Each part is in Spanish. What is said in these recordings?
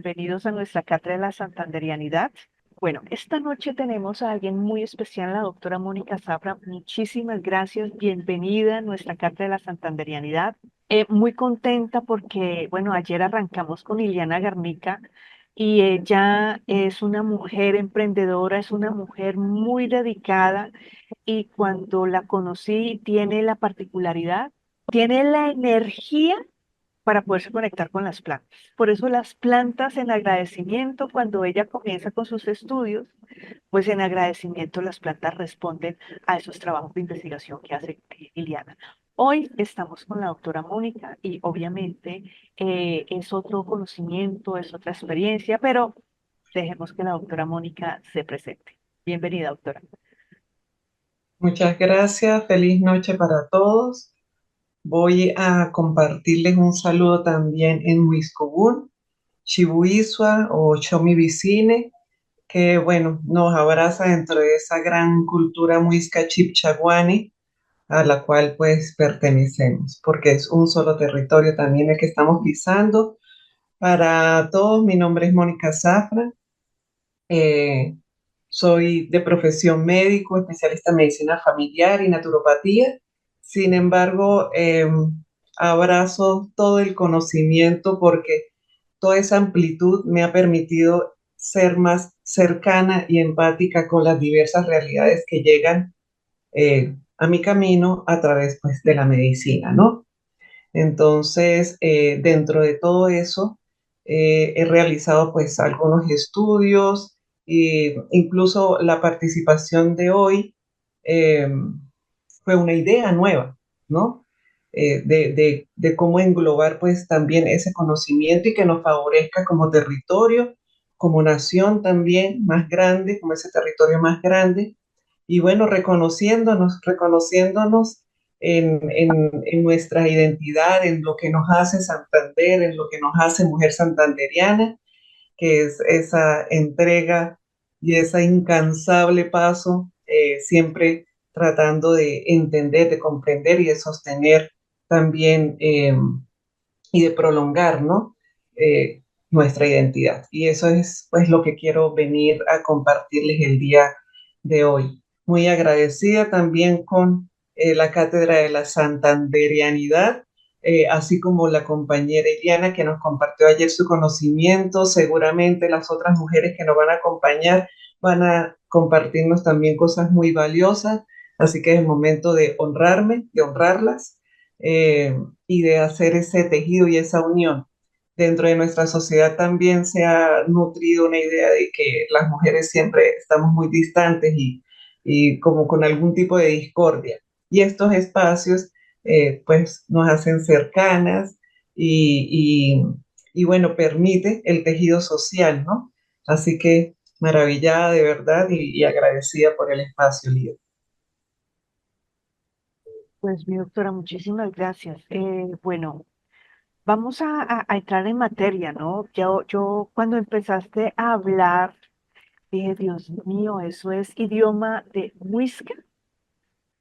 bienvenidos a nuestra cátedra de la Santanderianidad. Bueno, esta noche tenemos a alguien muy especial, la doctora Mónica Zafra. Muchísimas gracias, bienvenida a nuestra cátedra de la Santanderianidad. Muy contenta porque, bueno, ayer arrancamos con Iliana Garnica y ella es una mujer emprendedora, es una mujer muy dedicada y cuando la conocí tiene la particularidad, tiene la energía para poderse conectar con las plantas. Por eso las plantas en agradecimiento, cuando ella comienza con sus estudios, pues en agradecimiento las plantas responden a esos trabajos de investigación que hace Iliana. Hoy estamos con la doctora Mónica y obviamente es otro conocimiento, es otra experiencia, pero dejemos que la doctora Mónica se presente. Bienvenida, doctora. Muchas gracias, feliz noche para todos. Voy a compartirles un saludo también en Muiscubún, Chibuisua o Chomi Vicine, que bueno, nos abraza dentro de esa gran cultura muisca chipchaguani a la cual pues pertenecemos, porque es un solo territorio también el que estamos pisando. Para todos, mi nombre es Mónica Zafra. eh, Soy de profesión médico, especialista en medicina familiar y naturopatía. Sin embargo, abrazo todo el conocimiento porque toda esa amplitud me ha permitido ser más cercana y empática con las diversas realidades que llegan a mi camino a través pues, de la medicina, ¿no? Entonces, dentro de todo eso, he realizado pues algunos estudios e incluso la participación de hoy eh, fue una idea nueva, ¿no? De cómo englobar pues también ese conocimiento y que nos favorezca como territorio, como nación también más grande, como ese territorio más grande, y bueno, reconociéndonos en nuestra identidad, en lo que nos hace Santander, en lo que nos hace mujer santanderiana, que es esa entrega y ese incansable paso, siempre tratando de entender, de comprender y de sostener también y de prolongar, ¿no? Nuestra identidad. Y eso es pues lo que quiero venir a compartirles el día de hoy. Muy agradecida también con la Cátedra de la Santanderianidad, así como la compañera Iliana que nos compartió ayer su conocimiento. Seguramente las otras mujeres que nos van a acompañar van a compartirnos también cosas muy valiosas. Así que es el momento de honrarme, de honrarlas y de hacer ese tejido y esa unión. Dentro de nuestra sociedad también se ha nutrido una idea de que las mujeres siempre estamos muy distantes y como con algún tipo de discordia. Y estos espacios pues nos hacen cercanas y, y bueno, permite el tejido social, ¿no? Así que maravillada de verdad y agradecida por el espacio, Lía. Pues mi doctora, muchísimas gracias. Bueno, vamos a entrar en materia, ¿no? Yo cuando empezaste a hablar, dije, Dios mío, eso es idioma de Muisca,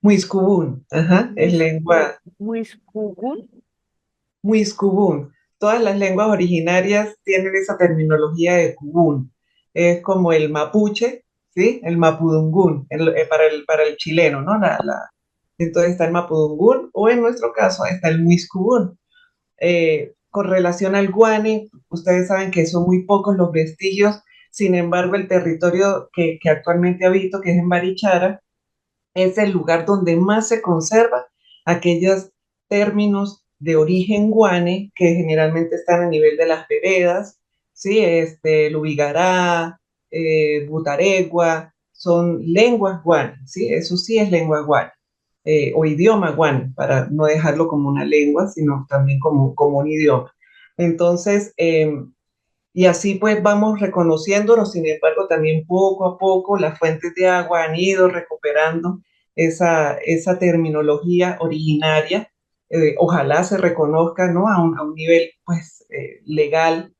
Muiscubún, ajá, es lengua. Muiscugún. Muiscubún. Todas las lenguas originarias tienen esa terminología de cubún. Es como el mapuche, ¿sí? El mapudungún, para el chileno, ¿no? Entonces está el mapudungún, o en nuestro caso está el muiscubún. Con relación al guane, ustedes saben que son muy pocos los vestigios, sin embargo, el territorio que actualmente habito, que es en Barichara, es el lugar donde más se conserva aquellos términos de origen guane que generalmente están a nivel de las veredas, ¿sí? Lubigará, Butaregua, son lenguas guane, ¿sí? Eso sí es lengua guane, o idioma guane, para no dejarlo como una lengua, sino también como un idioma. Entonces, y así pues vamos reconociéndonos, sin embargo, también poco a poco las fuentes de agua han ido recuperando esa terminología originaria. Ojalá se reconozca, ¿no? A un nivel pues legal.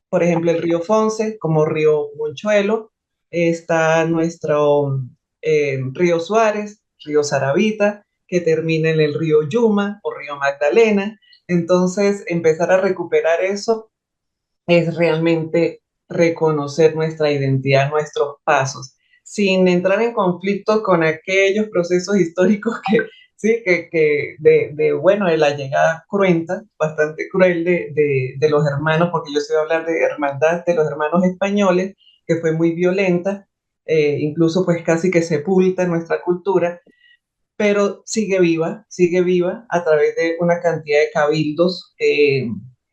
Por ejemplo, el río Fonce como río Monchuelo, está nuestro río Suárez, río Saravita, que termina en el río Yuma o río Magdalena. Entonces, empezar a recuperar eso es realmente reconocer nuestra identidad, nuestros pasos, sin entrar en conflicto con aquellos procesos históricos que, sí, bueno, de la llegada cruenta, bastante cruel de los hermanos, porque yo sé hablar de hermandad de los hermanos españoles, que fue muy violenta, incluso pues casi que sepulta nuestra cultura, pero sigue viva a través de una cantidad de cabildos,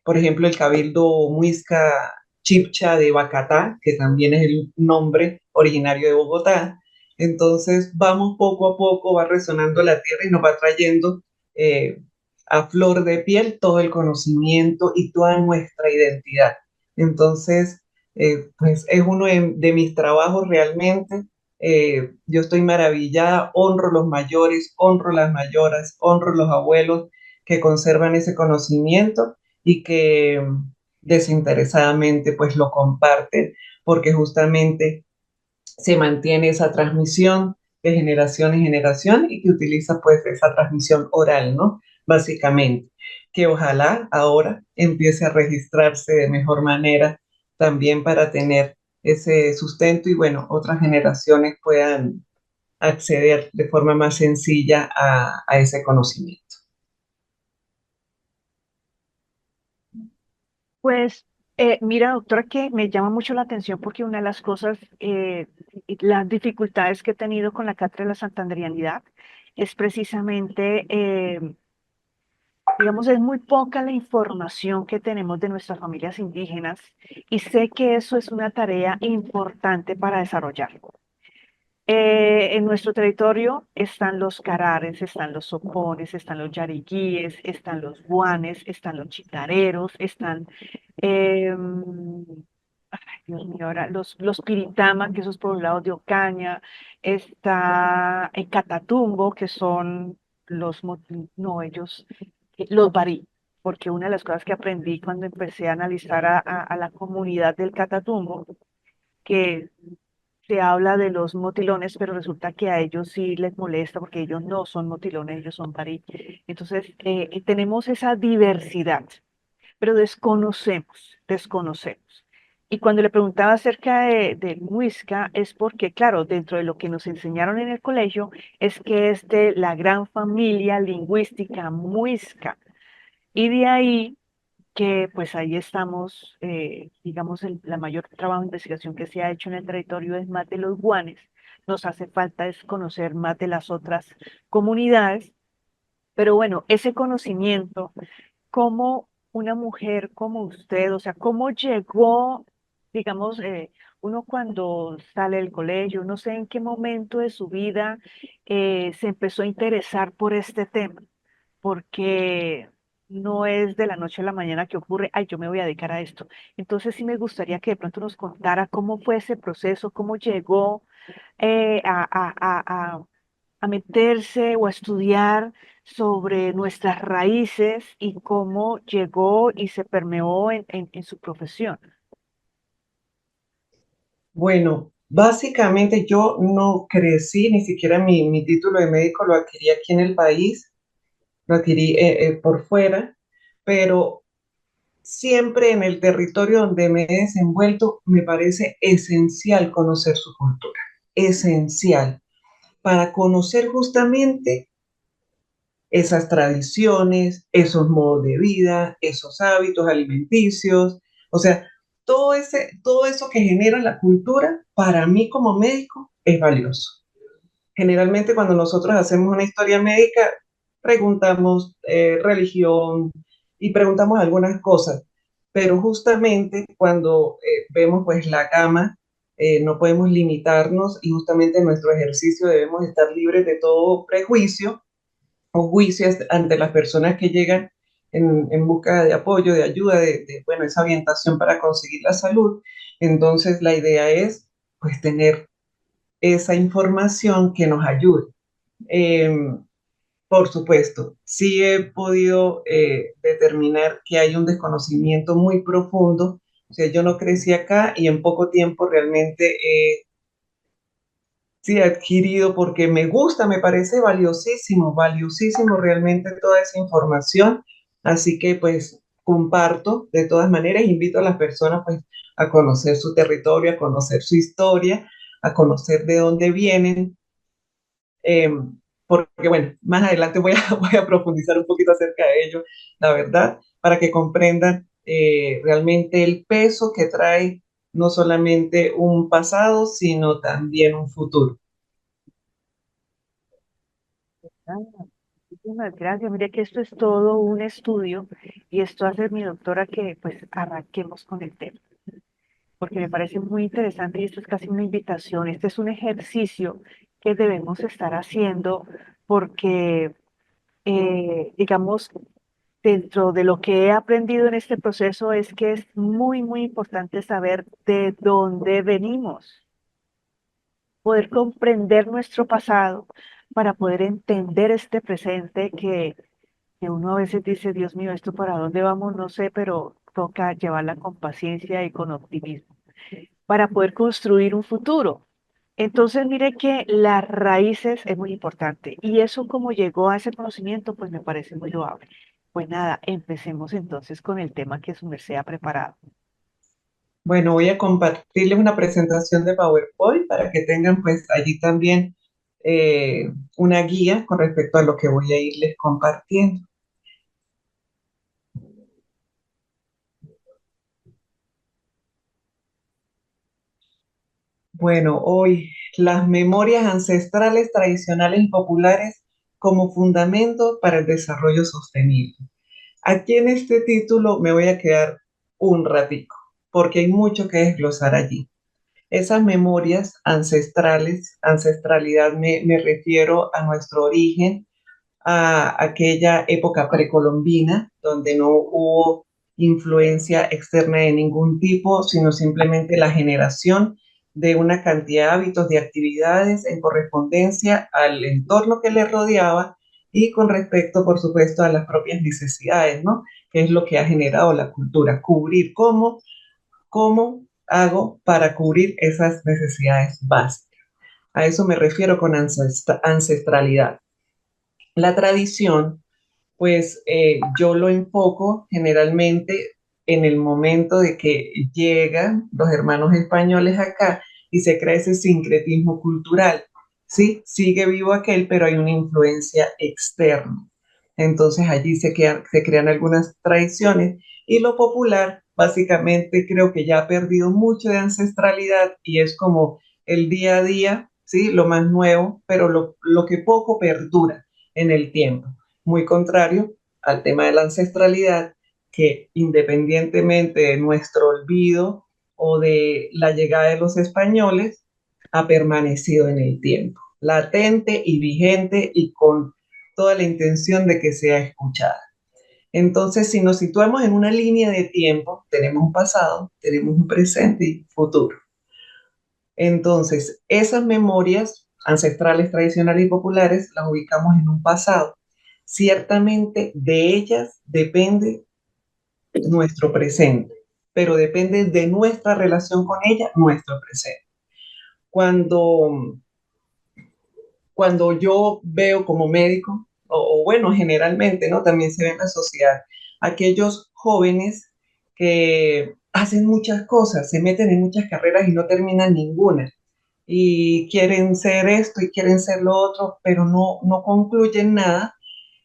por ejemplo, el cabildo Muisca Chipcha de Bacatá, que también es el nombre originario de Bogotá. Entonces, vamos poco a poco, va resonando la tierra y nos va trayendo eh, a flor de piel todo el conocimiento y toda nuestra identidad. Entonces, pues es uno de mis trabajos realmente. Yo estoy maravillada, honro los mayores, honro las mayoras, honro los abuelos que conservan ese conocimiento y que desinteresadamente pues lo comparten, porque justamente se mantiene esa transmisión de generación en generación y que utiliza pues esa transmisión oral, ¿no? Básicamente, que ojalá ahora empiece a registrarse de mejor manera también para tener ese sustento y bueno, otras generaciones puedan acceder de forma más sencilla a ese conocimiento. Pues mira, doctora, que me llama mucho la atención porque una de las cosas, y las dificultades que he tenido con la cátedra de la santanderianidad es precisamente, digamos, es muy poca la información que tenemos de nuestras familias indígenas y sé que eso es una tarea importante para desarrollar. En nuestro territorio están los carares, están los sopones, están los yariguíes, están los guanes, están los chitareros, están, ay, Dios mío, ahora los piritama, que esos poblados de Ocaña, está en Catatumbo, que son no, ellos, los barí, porque una de las cosas que aprendí cuando empecé a analizar a la comunidad del Catatumbo, que se habla de los motilones, pero resulta que a ellos sí les molesta porque ellos no son motilones, ellos son parí. Entonces, tenemos esa diversidad, pero desconocemos. Y cuando le preguntaba acerca del Muisca, es porque, claro, dentro de lo que nos enseñaron en el colegio, es que es de la gran familia lingüística Muisca. Y de ahí que pues ahí estamos, digamos, la mayor trabajo de investigación que se ha hecho en el territorio es más de los guanes. Nos hace falta es conocer más de las otras comunidades, pero bueno, ese conocimiento, como una mujer como usted, o sea, cómo llegó, digamos, uno cuando sale del colegio, no sé en qué momento de su vida se empezó a interesar por este tema porque no es de la noche a la mañana que ocurre, ay, yo me voy a dedicar a esto. Entonces sí me gustaría que de pronto nos contara cómo fue ese proceso, cómo llegó eh, a, a- a- a- a meterse o a estudiar sobre nuestras raíces y cómo llegó y se permeó en su profesión. Bueno, básicamente yo no crecí, ni siquiera mi título de médico lo adquirí aquí en el país, lo adquirí por fuera, pero siempre en el territorio donde me he desenvuelto me parece esencial conocer su cultura, esencial, para conocer justamente esas tradiciones, esos modos de vida, esos hábitos alimenticios, o sea, todo eso que genera la cultura, para mí como médico es valioso. Generalmente cuando nosotros hacemos una historia médica, preguntamos religión y preguntamos algunas cosas, pero justamente cuando vemos pues la gama, no podemos limitarnos y justamente en nuestro ejercicio debemos estar libres de todo prejuicio o juicios ante las personas que llegan en busca de apoyo, de ayuda, bueno, esa orientación para conseguir la salud. Entonces, la idea es, pues, tener esa información que nos ayude. Eh, por supuesto, sí he podido determinar que hay un desconocimiento muy profundo. O sea, yo no crecí acá y en poco tiempo realmente sí, adquirido porque me gusta, me parece valiosísimo, valiosísimo realmente toda esa información. Así que pues comparto de todas maneras, invito a las personas pues a conocer su territorio, a conocer su historia, a conocer de dónde vienen, eh, porque bueno, más adelante voy a profundizar un poquito acerca de ello, la verdad, para que comprendan realmente el peso que trae no solamente un pasado, sino también un futuro. Ah, muchísimas gracias. Mire que esto es todo un estudio y esto hace mi doctora que pues arranquemos con el tema, porque me parece muy interesante y esto es casi una invitación, este es un ejercicio que debemos estar haciendo porque, digamos, dentro de lo que he aprendido en este proceso es que es muy, muy importante saber de dónde venimos, poder comprender nuestro pasado para poder entender este presente que uno a veces dice, Dios mío, ¿esto para dónde vamos? No sé, pero toca llevarla con paciencia y con optimismo para poder construir un futuro. Entonces, mire que las raíces es muy importante y eso como llegó a ese conocimiento, pues me parece muy loable. Pues nada, empecemos entonces con el tema que su merced ha preparado. Bueno, voy a compartirles una presentación de PowerPoint para que tengan pues allí también una guía con respecto a lo que voy a irles compartiendo. Bueno, hoy las memorias ancestrales, tradicionales y populares como fundamento para el desarrollo sostenible. Aquí en este título me voy a quedar un ratico, porque hay mucho que desglosar allí. Esas memorias ancestrales, ancestralidad me refiero a nuestro origen, a aquella época precolombina, donde no hubo influencia externa de ningún tipo, sino simplemente la generación de una cantidad de hábitos, de actividades en correspondencia al entorno que le rodeaba y con respecto, por supuesto, a las propias necesidades, ¿no? Que es lo que ha generado la cultura, cubrir cómo hago para cubrir esas necesidades básicas. A eso me refiero con ancestralidad. La tradición pues yo lo enfoco generalmente en el momento de que llegan los hermanos españoles acá y se crea ese sincretismo cultural. Sí, sigue vivo aquel, pero hay una influencia externa. Entonces allí se crean algunas tradiciones y lo popular básicamente creo que ya ha perdido mucho de ancestralidad y es como el día a día, ¿sí? Lo más nuevo, pero lo que poco perdura en el tiempo, muy contrario al tema de la ancestralidad, que independientemente de nuestro olvido o de la llegada de los españoles, ha permanecido en el tiempo, latente y vigente y con toda la intención de que sea escuchada. Entonces, si nos situamos en una línea de tiempo, tenemos un pasado, tenemos un presente y futuro. Entonces, esas memorias ancestrales, tradicionales y populares las ubicamos en un pasado. Ciertamente de ellas depende nuestro presente, pero depende de nuestra relación con ella, nuestro presente. Cuando, cuando yo veo como médico, o bueno, generalmente, ¿no? También se ve en la sociedad, aquellos jóvenes que hacen muchas cosas, se meten en muchas carreras y no terminan ninguna y quieren ser esto y quieren ser lo otro, pero no concluyen nada,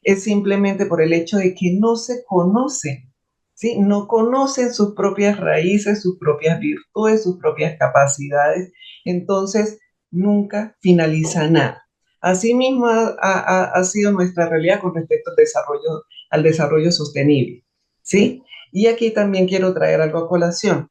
es simplemente por el hecho de que no se conocen, ¿sí? No conocen sus propias raíces, sus propias virtudes, sus propias capacidades, entonces nunca finaliza nada. Asimismo ha sido nuestra realidad con respecto al desarrollo sostenible, ¿sí? Y aquí también quiero traer algo a colación.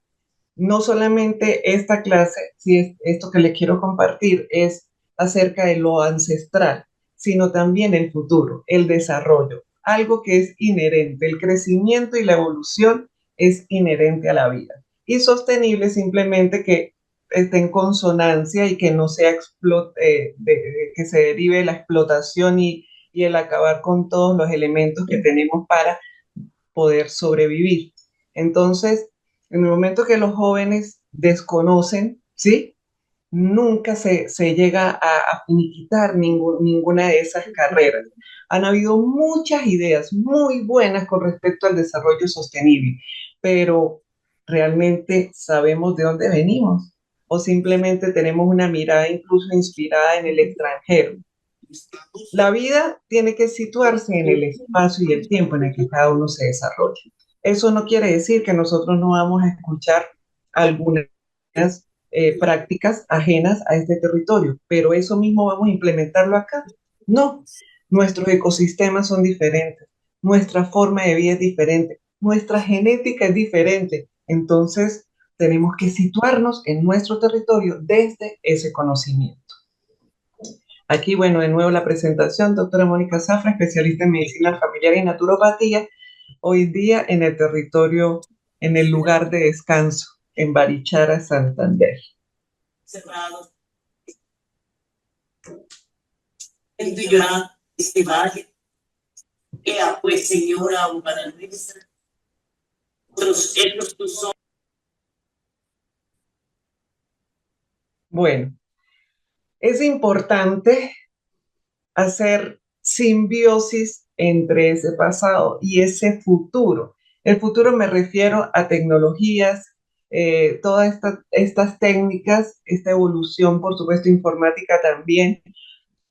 No solamente esta clase, si es esto que le quiero compartir, es acerca de lo ancestral, sino también el futuro, el desarrollo, algo que es inherente, el crecimiento y la evolución es inherente a la vida. Y sostenible simplemente que esté en consonancia y que no sea que se derive de la explotación y el acabar con todos los elementos que tenemos para poder sobrevivir. Entonces, en el momento que los jóvenes desconocen, ¿sí? nunca se llega a finiquitar ninguna de esas carreras. Han habido muchas ideas muy buenas con respecto al desarrollo sostenible, pero ¿realmente sabemos de dónde venimos? ¿O simplemente tenemos una mirada incluso inspirada en el extranjero? La vida tiene que situarse en el espacio y el tiempo en el que cada uno se desarrolla. Eso no quiere decir que nosotros no vamos a escuchar algunas prácticas ajenas a este territorio, pero eso mismo vamos a implementarlo acá. No, nuestros ecosistemas son diferentes, nuestra forma de vida es diferente, nuestra genética es diferente. Entonces, tenemos que situarnos en nuestro territorio desde ese conocimiento. Aquí, bueno, de nuevo la presentación, doctora Mónica Zafra, especialista en medicina familiar y naturopatía, hoy día en el territorio, en el lugar de descanso, en Barichara, Santander. Bueno, es importante hacer simbiosis entre ese pasado y ese futuro. El futuro me refiero a tecnologías, todas estas técnicas, esta evolución, por supuesto, informática también,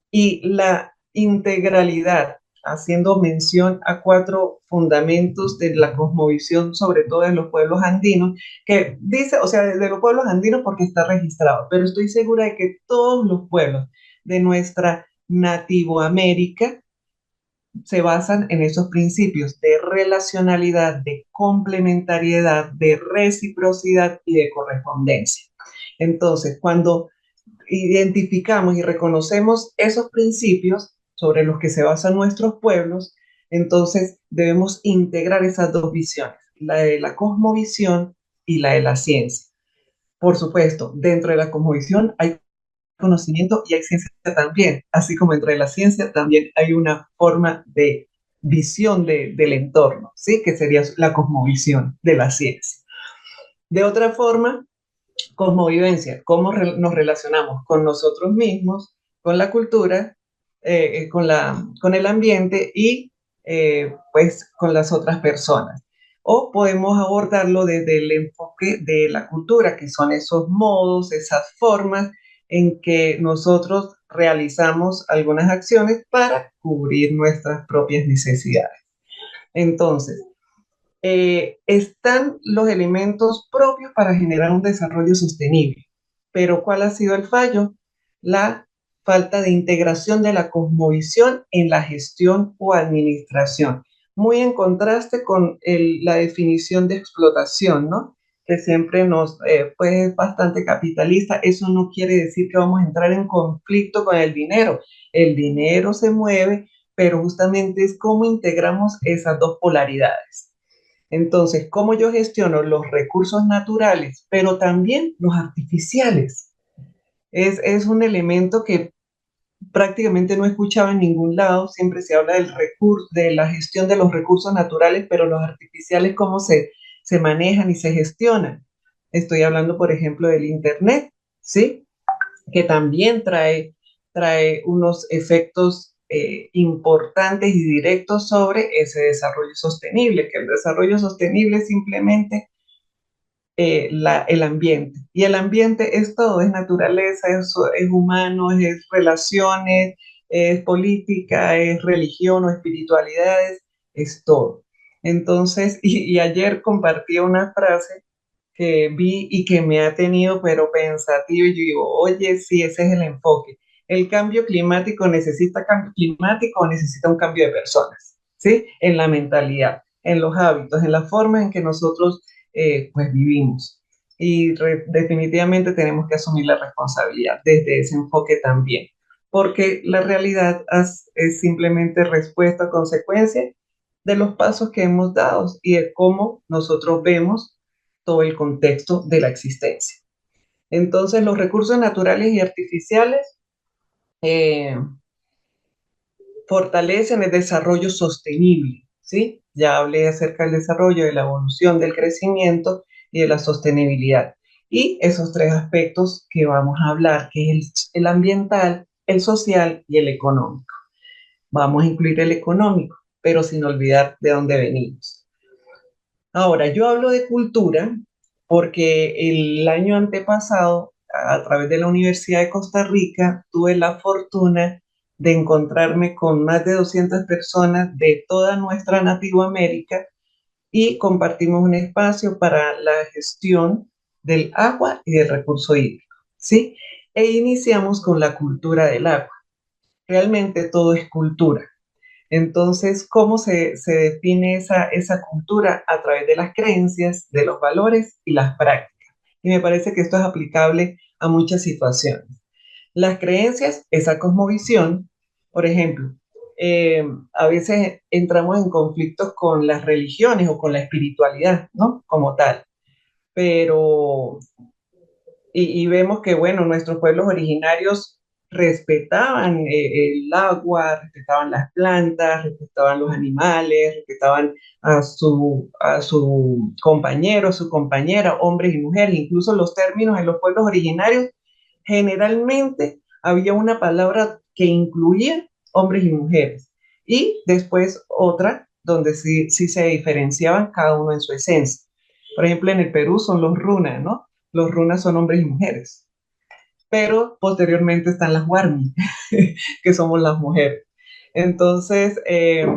y la integralidad, haciendo mención a 4 fundamentos de la cosmovisión, sobre todo de los pueblos andinos, que dice, o sea, de los pueblos andinos porque está registrado, pero estoy segura de que todos los pueblos de nuestra Nativoamérica se basan en esos principios de relacionalidad, de complementariedad, de reciprocidad y de correspondencia. Entonces, cuando identificamos y reconocemos esos principios sobre los que se basan nuestros pueblos, entonces debemos integrar esas 2 visiones, la de la cosmovisión y la de la ciencia. Por supuesto, dentro de la cosmovisión hay conocimiento y hay ciencia también, así como dentro de la ciencia también hay una forma de visión del entorno, ¿sí? Que sería la cosmovisión de la ciencia. De otra forma, cosmovivencia, cómo nos relacionamos con nosotros mismos, con la cultura, con el ambiente y pues con las otras personas. O podemos abordarlo desde el enfoque de la cultura, que son esos modos, esas formas en que nosotros realizamos algunas acciones para cubrir nuestras propias necesidades. Entonces, están los elementos propios para generar un desarrollo sostenible. Pero ¿cuál ha sido el fallo? La falta de integración de la cosmovisión en la gestión o administración. Muy en contraste con la definición de explotación, ¿no? Que siempre pues es bastante capitalista. Eso no quiere decir que vamos a entrar en conflicto con el dinero. El dinero se mueve, pero justamente es cómo integramos esas 2 polaridades. Entonces, ¿cómo yo gestiono los recursos naturales, pero también los artificiales? Es un elemento que prácticamente no he escuchado en ningún lado. Siempre se habla de la gestión de los recursos naturales, pero los artificiales, ¿cómo se manejan y se gestionan? Estoy hablando, por ejemplo, del Internet, ¿sí? Que también trae unos efectos importantes y directos sobre ese desarrollo sostenible, que el desarrollo sostenible es simplemente el ambiente. Y el ambiente es todo, es naturaleza, es humano, es relaciones, es política, es religión o espiritualidades, es todo. Entonces, y ayer compartí una frase que vi y que me ha tenido pero pensativo y yo digo, oye, sí, ese es el enfoque. El cambio climático necesita cambio climático o necesita un cambio de personas, ¿sí? En la mentalidad, en los hábitos, en la forma en que nosotros pues vivimos. Y definitivamente tenemos que asumir la responsabilidad desde ese enfoque también, porque la realidad es simplemente respuesta a consecuencia de los pasos que hemos dado y de cómo nosotros vemos todo el contexto de la existencia. Entonces, los recursos naturales y artificiales eh, fortalecen el desarrollo sostenible, ¿sí? Ya hablé acerca del desarrollo, de la evolución, del crecimiento y de la sostenibilidad. y esos tres aspectos que vamos a hablar, que es el ambiental, el social y el económico. Vamos a incluir el económico, pero sin olvidar de dónde venimos. Ahora, yo hablo de cultura porque el año antepasado, a través de la Universidad de Costa Rica, tuve la fortuna de encontrarme con más de 200 personas de toda nuestra Nativo América y compartimos un espacio para la gestión del agua y del recurso hídrico, ¿sí? E iniciamos con la cultura del agua. Realmente todo es cultura. Entonces, ¿cómo se define esa cultura? A través de las creencias, de los valores y las prácticas. Y me parece que esto es aplicable a muchas situaciones. Las creencias, esa cosmovisión, por ejemplo, a veces entramos en conflictos con las religiones o con la espiritualidad, ¿no? Como tal. Pero y vemos que, bueno, nuestros pueblos originarios respetaban el agua, respetaban las plantas, respetaban los animales, respetaban a su compañero, a su compañera, hombres y mujeres, incluso los términos en los pueblos originarios, generalmente había una palabra que incluía hombres y mujeres, y después otra donde sí se diferenciaban cada uno en su esencia. Por ejemplo, en el Perú son los runas, ¿no? Los runas son hombres y mujeres, pero posteriormente están las warmi, que somos las mujeres. Entonces, es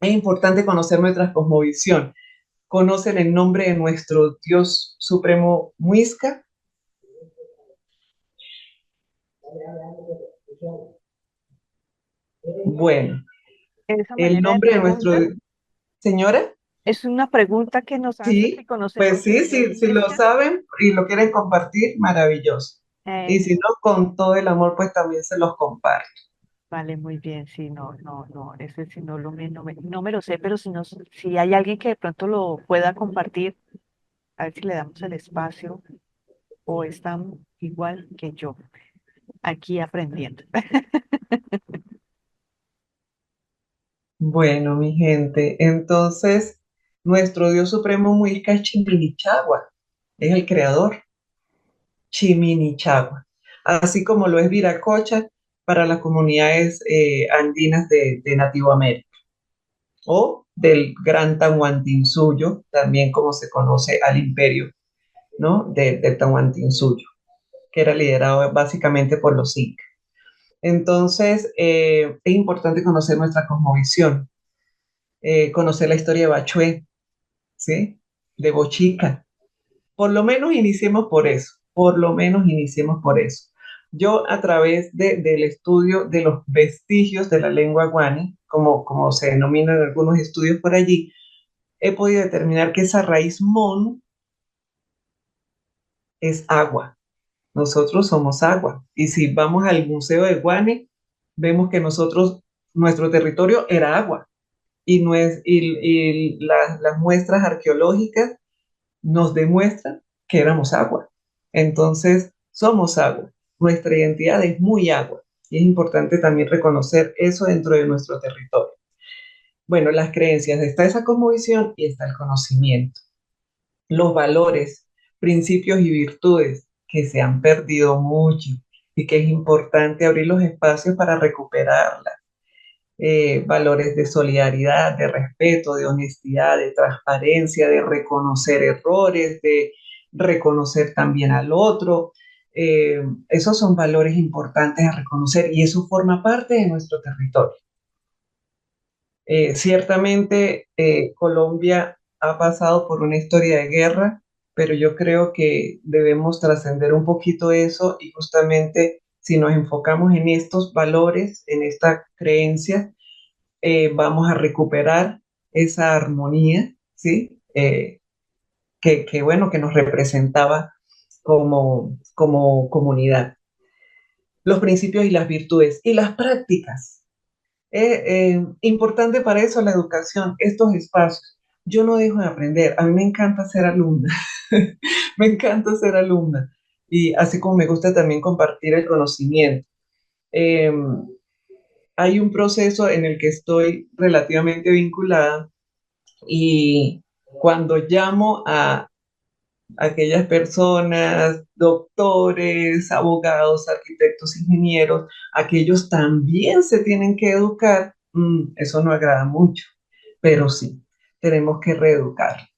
importante conocer nuestra cosmovisión. ¿Conocen el nombre de nuestro Dios Supremo Muisca? Bueno, Esa el manera de nombre de pregunta nuestro... Señora, es una pregunta que nos hace si sí, pues conocemos sí, el Dios si lo Muisca. saben y lo quieren compartir, maravilloso. Y si Sí. no, con todo el amor, pues también se los comparto. Vale, muy bien, sí, no, ese sí no me lo sé, pero si hay alguien que de pronto lo pueda compartir, a ver si le damos el espacio o están igual que yo, aquí aprendiendo. Bueno, mi gente, entonces nuestro Dios Supremo Muisca es Chiminichagua, es el creador, Chiminichagua, así como lo es Viracocha para las comunidades andinas de Nativo América, o del Gran Tahuantinsuyo, también como se conoce al imperio, ¿no? Del Tahuantinsuyo, que era liderado básicamente por los incas. Entonces, es importante conocer nuestra cosmovisión, conocer la historia de Bachué, ¿sí? De Bochica. Por lo menos iniciemos por eso, por lo menos iniciemos por eso. Yo a través del estudio de los vestigios de la lengua guani, como se denominan algunos estudios por allí, he podido determinar que esa raíz mon es agua. Nosotros somos agua. Y si vamos al Museo de Guane, vemos que nuestro territorio era agua. Y las muestras arqueológicas nos demuestra que éramos agua. Entonces, somos agua. Nuestra identidad es muy agua. Y es importante también reconocer eso dentro de nuestro territorio. Bueno, las creencias, está esa cosmovisión y está el conocimiento. Los valores, principios y virtudes que se han perdido mucho y que es importante abrir los espacios para recuperarlas. Valores de solidaridad, de respeto, de honestidad, de transparencia, de reconocer errores, de reconocer también al otro. Esos son valores importantes a reconocer y eso forma parte de nuestro territorio. Ciertamente Colombia ha pasado por una historia de guerra, pero yo creo que debemos trascender un poquito eso y justamente si nos enfocamos en estos valores, en esta creencia, vamos a recuperar esa armonía, ¿sí? Bueno, que nos representaba como comunidad. Los principios y las virtudes y las prácticas. Importante para eso la educación, estos espacios. Yo no dejo de aprender, a mí me encanta ser alumna, me encanta ser alumna y así como me gusta también compartir el conocimiento. Eh, Hay un proceso en el que estoy relativamente vinculada y cuando llamo aquellas personas, doctores, abogados, arquitectos, ingenieros, aquellos también se tienen que educar. Eso no agrada mucho, pero sí, tenemos que reeducar.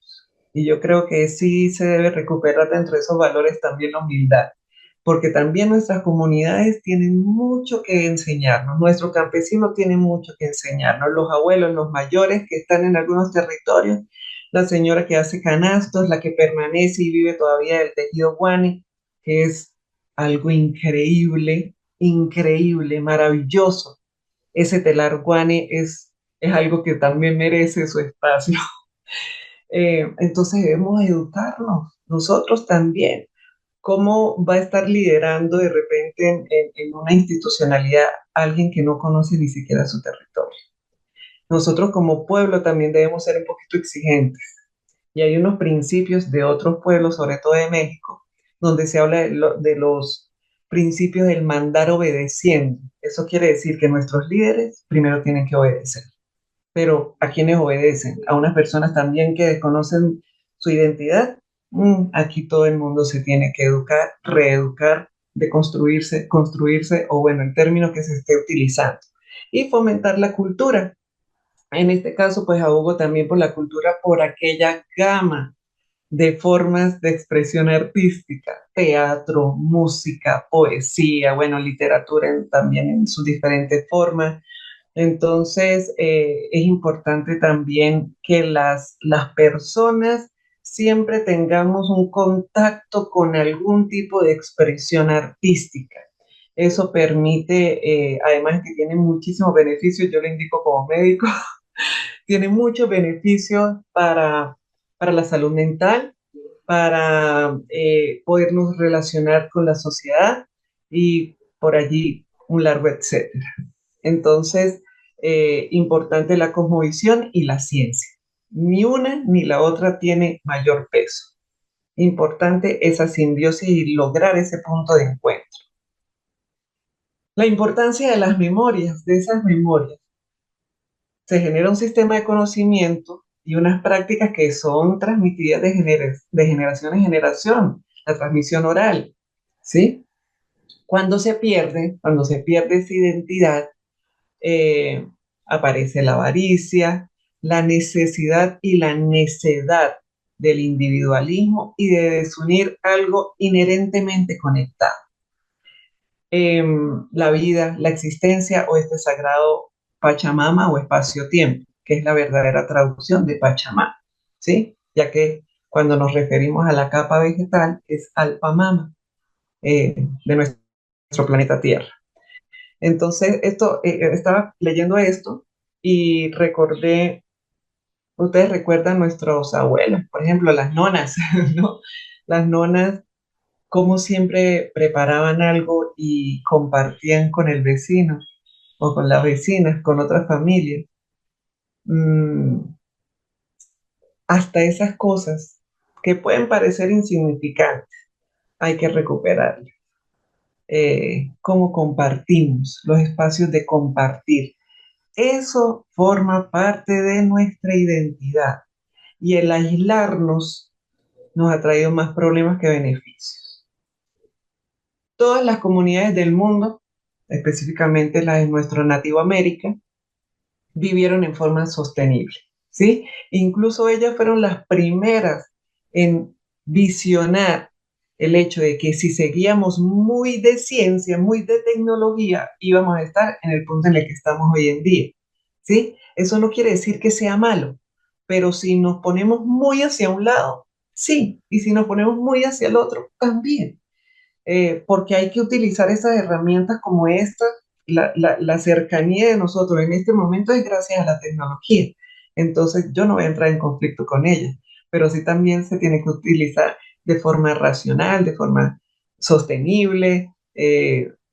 Y yo creo que sí se debe recuperar dentro de esos valores también la humildad, porque también nuestras comunidades tienen mucho que enseñarnos, nuestro campesino tiene mucho que enseñarnos, los abuelos, los mayores que están en algunos territorios, la señora que hace canastos, la que permanece y vive todavía del tejido guane, que es algo increíble, increíble, maravilloso. Ese telar guane es algo que también merece su espacio. Entonces debemos educarnos nosotros también. ¿Cómo va a estar liderando de repente en una institucionalidad alguien que no conoce ni siquiera su territorio? Nosotros como pueblo también debemos ser un poquito exigentes. Y hay unos principios de otros pueblos, sobre todo de México, donde se habla de los principios del mandar obedeciendo. Eso quiere decir que nuestros líderes primero tienen que obedecer. Pero ¿a quiénes obedecen? A unas personas también que desconocen su identidad. Aquí todo el mundo se tiene que educar, reeducar, de construirse, construirse, o bueno, el término que se esté utilizando. Y fomentar la cultura. En este caso, pues abogo también por la cultura, por aquella gama de formas de expresión artística, teatro, música, poesía, bueno, literatura también en sus diferentes formas. Entonces, es importante también que las personas siempre tengamos un contacto con algún tipo de expresión artística. Eso permite, además que tiene muchísimos beneficios, yo lo indico como médico, tiene muchos beneficios para la salud mental, para podernos relacionar con la sociedad y por allí un largo etcétera. Entonces, importante la cosmovisión y la ciencia. Ni una ni la otra tiene mayor peso. Importante esa simbiosis y lograr ese punto de encuentro. La importancia de las memorias, de esas memorias. Se genera un sistema de conocimiento y unas prácticas que son transmitidas de generación en generación, la transmisión oral, ¿sí? Cuando se pierde esa identidad, eh, aparece la avaricia, la necesidad y la necedad del individualismo y de desunir algo inherentemente conectado. La vida, la existencia o este sagrado Pachamama o espacio-tiempo, que es la verdadera traducción de Pachamama, ¿sí? Ya que cuando nos referimos a la capa vegetal es Alpamama, de nuestro planeta Tierra. Entonces, estaba leyendo esto y recordé, ustedes recuerdan nuestros abuelos, por ejemplo, las nonas, ¿no? Las nonas, como siempre preparaban algo y compartían con el vecino o con las vecinas, con otras familias. Mm, hasta esas cosas que pueden parecer insignificantes, hay que recuperarlas. Cómo compartimos, los espacios de compartir. Eso forma parte de nuestra identidad y el aislarnos nos ha traído más problemas que beneficios. Todas las comunidades del mundo, específicamente las de nuestro nativo América, vivieron en forma sostenible, ¿sí? Incluso ellas fueron las primeras en visionar el hecho de que si seguíamos muy de ciencia, muy de tecnología, íbamos a estar en el punto en el que estamos hoy en día, ¿sí? Eso no quiere decir que sea malo, pero si nos ponemos muy hacia un lado, sí, y si nos ponemos muy hacia el otro, también, porque hay que utilizar esas herramientas como esta, la cercanía de nosotros en este momento es gracias a la tecnología. Entonces yo no voy a entrar en conflicto con ella, pero sí también se tiene que utilizar de forma racional, de forma sostenible,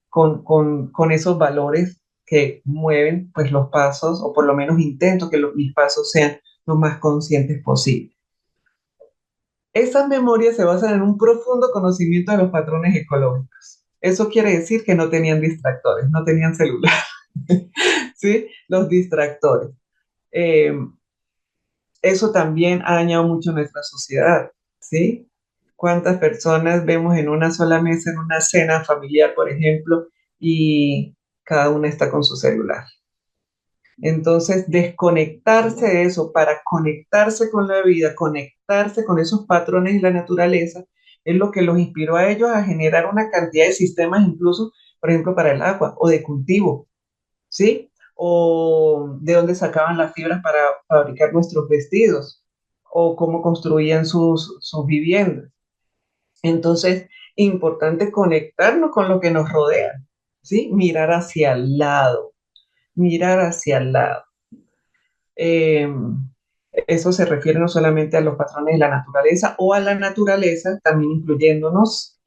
con esos valores que mueven pues los pasos, o por lo menos intento que mis pasos sean lo más conscientes posible. Esas memorias se basan en un profundo conocimiento de los patrones ecológicos. Eso quiere decir que no tenían distractores, no tenían celular, ¿sí? Los distractores. Eh, Eso también ha dañado mucho nuestra sociedad, ¿sí? ¿Cuántas personas vemos en una sola mesa, en una cena familiar, por ejemplo, y cada una está con su celular? Entonces, desconectarse de eso para conectarse con la vida, conectarse con esos patrones de la naturaleza, es lo que los inspiró a ellos a generar una cantidad de sistemas, incluso, por ejemplo, para el agua o de cultivo, ¿sí? O de dónde sacaban las fibras para fabricar nuestros vestidos, o cómo construían sus viviendas. Entonces, importante conectarnos con lo que nos rodea, ¿sí? Mirar hacia el lado. Eh, Eso se refiere no solamente a los patrones de la naturaleza o a la naturaleza, también incluyéndonos,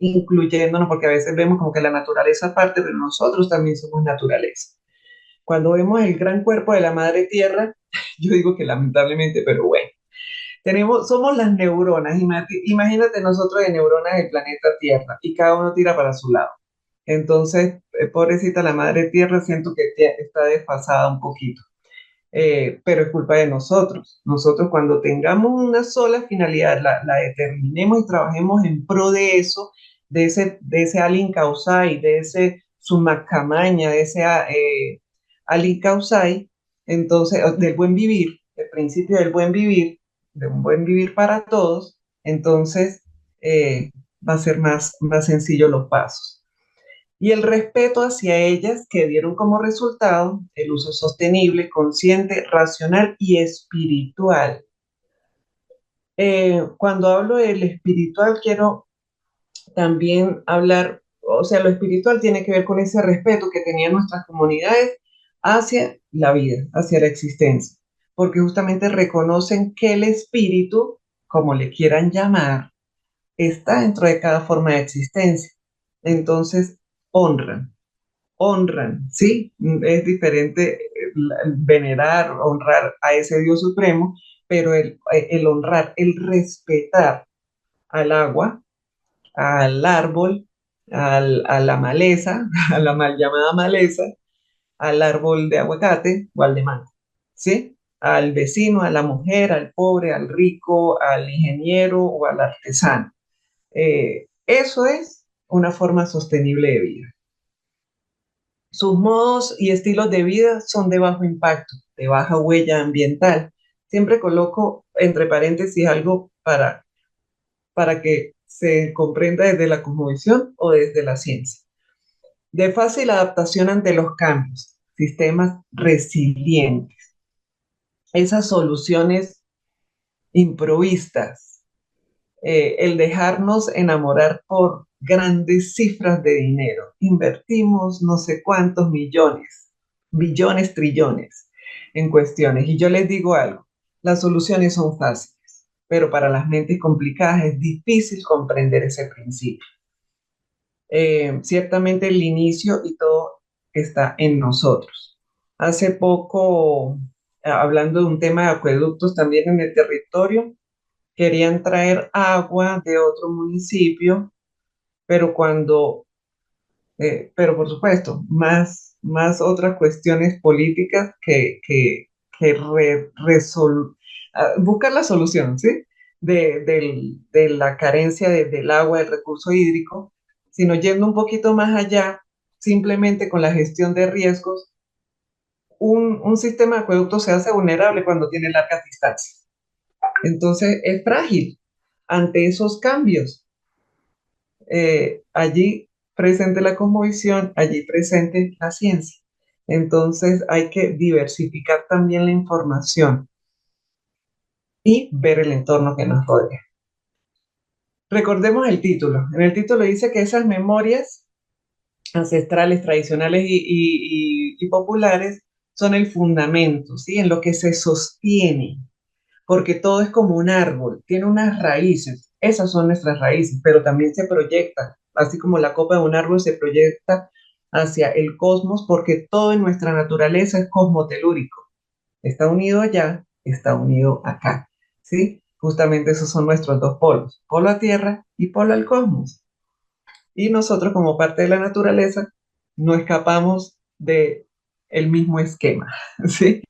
porque a veces vemos como que la naturaleza aparte, pero nosotros también somos naturaleza. Cuando vemos el gran cuerpo de la madre tierra, yo digo que lamentablemente, pero bueno, somos las neuronas, imagínate nosotros de neuronas del planeta Tierra y cada uno tira para su lado. Entonces, pobrecita la madre tierra, siento que está desfasada un poquito. Pero es culpa de nosotros. Nosotros cuando tengamos una sola finalidad, la determinemos y trabajemos en pro de eso, de ese alin causai, de ese sumacamaña, de ese alin causai, entonces, del buen vivir, el principio del buen vivir, de un buen vivir para todos, entonces va a ser más sencillo los pasos. Y el respeto hacia ellas que dieron como resultado el uso sostenible, consciente, racional y espiritual. Cuando hablo del espiritual, quiero también hablar, o sea, lo espiritual tiene que ver con ese respeto que tenían nuestras comunidades hacia la vida, hacia la existencia, porque justamente reconocen que el espíritu, como le quieran llamar, está dentro de cada forma de existencia. Entonces, honran, ¿sí? Es diferente venerar, honrar a ese Dios supremo, pero el honrar, el respetar al agua, al árbol, a la maleza, a la mal llamada maleza, al árbol de aguacate o al de mango, ¿sí? Al vecino, a la mujer, al pobre, al rico, al ingeniero o al artesano. Eso es una forma sostenible de vida. Sus modos y estilos de vida son de bajo impacto, de baja huella ambiental. Siempre coloco entre paréntesis algo para que se comprenda desde la cosmovisión o desde la ciencia. De fácil adaptación ante los cambios, sistemas resilientes. Esas soluciones improvistas, el dejarnos enamorar por grandes cifras de dinero. Invertimos no sé cuántos millones, billones, trillones en cuestiones. Y yo les digo algo, las soluciones son fáciles, pero para las mentes complicadas es difícil comprender ese principio. Ciertamente el inicio y todo está en nosotros. Hace poco, hablando de un tema de acueductos también en el territorio, querían traer agua de otro municipio, pero pero por supuesto, más otras cuestiones políticas que buscar la solución, ¿sí? De la carencia del agua, del recurso hídrico, sino yendo un poquito más allá, simplemente con la gestión de riesgos, un sistema de acueducto se hace vulnerable cuando tiene largas distancias. Entonces es frágil ante esos cambios. Allí presente la cosmovisión, allí presente la ciencia. Entonces hay que diversificar también la información y ver el entorno que nos rodea. Recordemos el título. En el título dice que esas memorias ancestrales, tradicionales y populares son el fundamento, ¿sí? En lo que se sostiene, porque todo es como un árbol, tiene unas raíces, esas son nuestras raíces, pero también se proyecta, así como la copa de un árbol se proyecta hacia el cosmos, porque todo en nuestra naturaleza es cosmotelúrico, está unido allá, está unido acá, ¿sí? Justamente esos son nuestros dos polos, polo a tierra y polo al cosmos. Y nosotros como parte de la naturaleza no escapamos de el mismo esquema, ¿sí?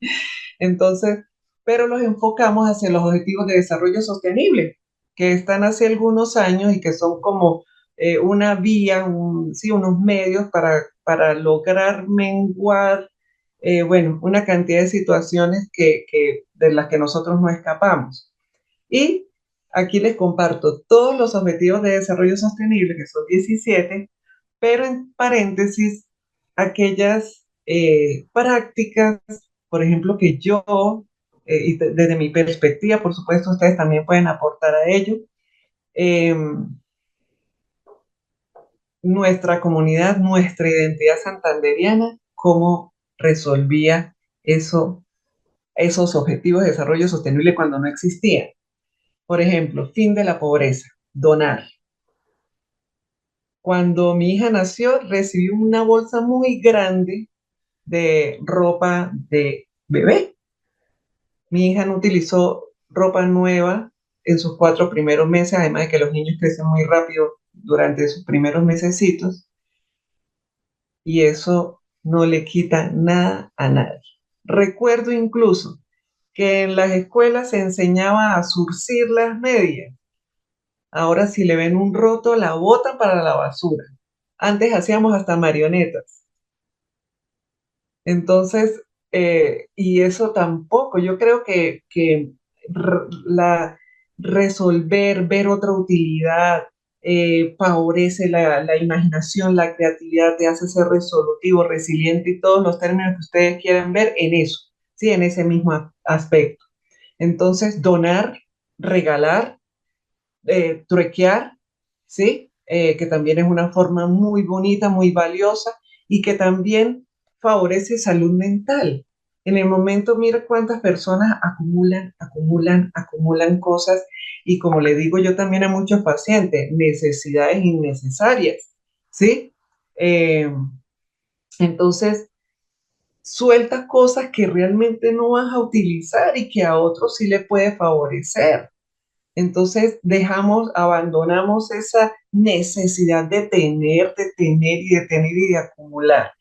Entonces, pero los enfocamos hacia los objetivos de desarrollo sostenible. que están hace algunos años y que son como una vía, sí, unos medios para lograr menguar, bueno, una cantidad de situaciones de las que nosotros no escapamos. Y aquí les comparto todos los objetivos de desarrollo sostenible, que son 17, pero en paréntesis, aquellas prácticas, por ejemplo, que yo, desde mi perspectiva, por supuesto, ustedes también pueden aportar a ello, eh, nuestra comunidad, nuestra identidad santanderiana, cómo resolvía eso, esos objetivos de desarrollo sostenible cuando no existían. Por ejemplo, fin de la pobreza, donar. Cuando mi hija nació, recibí una bolsa muy grande de ropa de bebé. Mi hija no utilizó ropa nueva en sus 4 primeros meses, además de que los niños crecen muy rápido durante sus primeros mesecitos, y eso no le quita nada a nadie. Recuerdo incluso que en las escuelas se enseñaba a zurcir las medias. Ahora si le ven un roto, la botan para la basura. Antes hacíamos hasta marionetas. Entonces, y eso tampoco, yo creo que la resolver, ver otra utilidad, favorece la imaginación, la creatividad, te hace ser resolutivo, resiliente y todos los términos que ustedes quieran ver en eso, sí, en ese mismo aspecto. Entonces, donar, regalar, truequear, ¿sí? Que también es una forma muy bonita, muy valiosa y que también favorece salud mental. En el momento, mira cuántas personas acumulan cosas y como le digo yo también a muchos pacientes, necesidades innecesarias, ¿sí? Eh, entonces, sueltas cosas que realmente no vas a utilizar y que a otros sí le puede favorecer. Entonces abandonamos esa necesidad de tener y de acumular.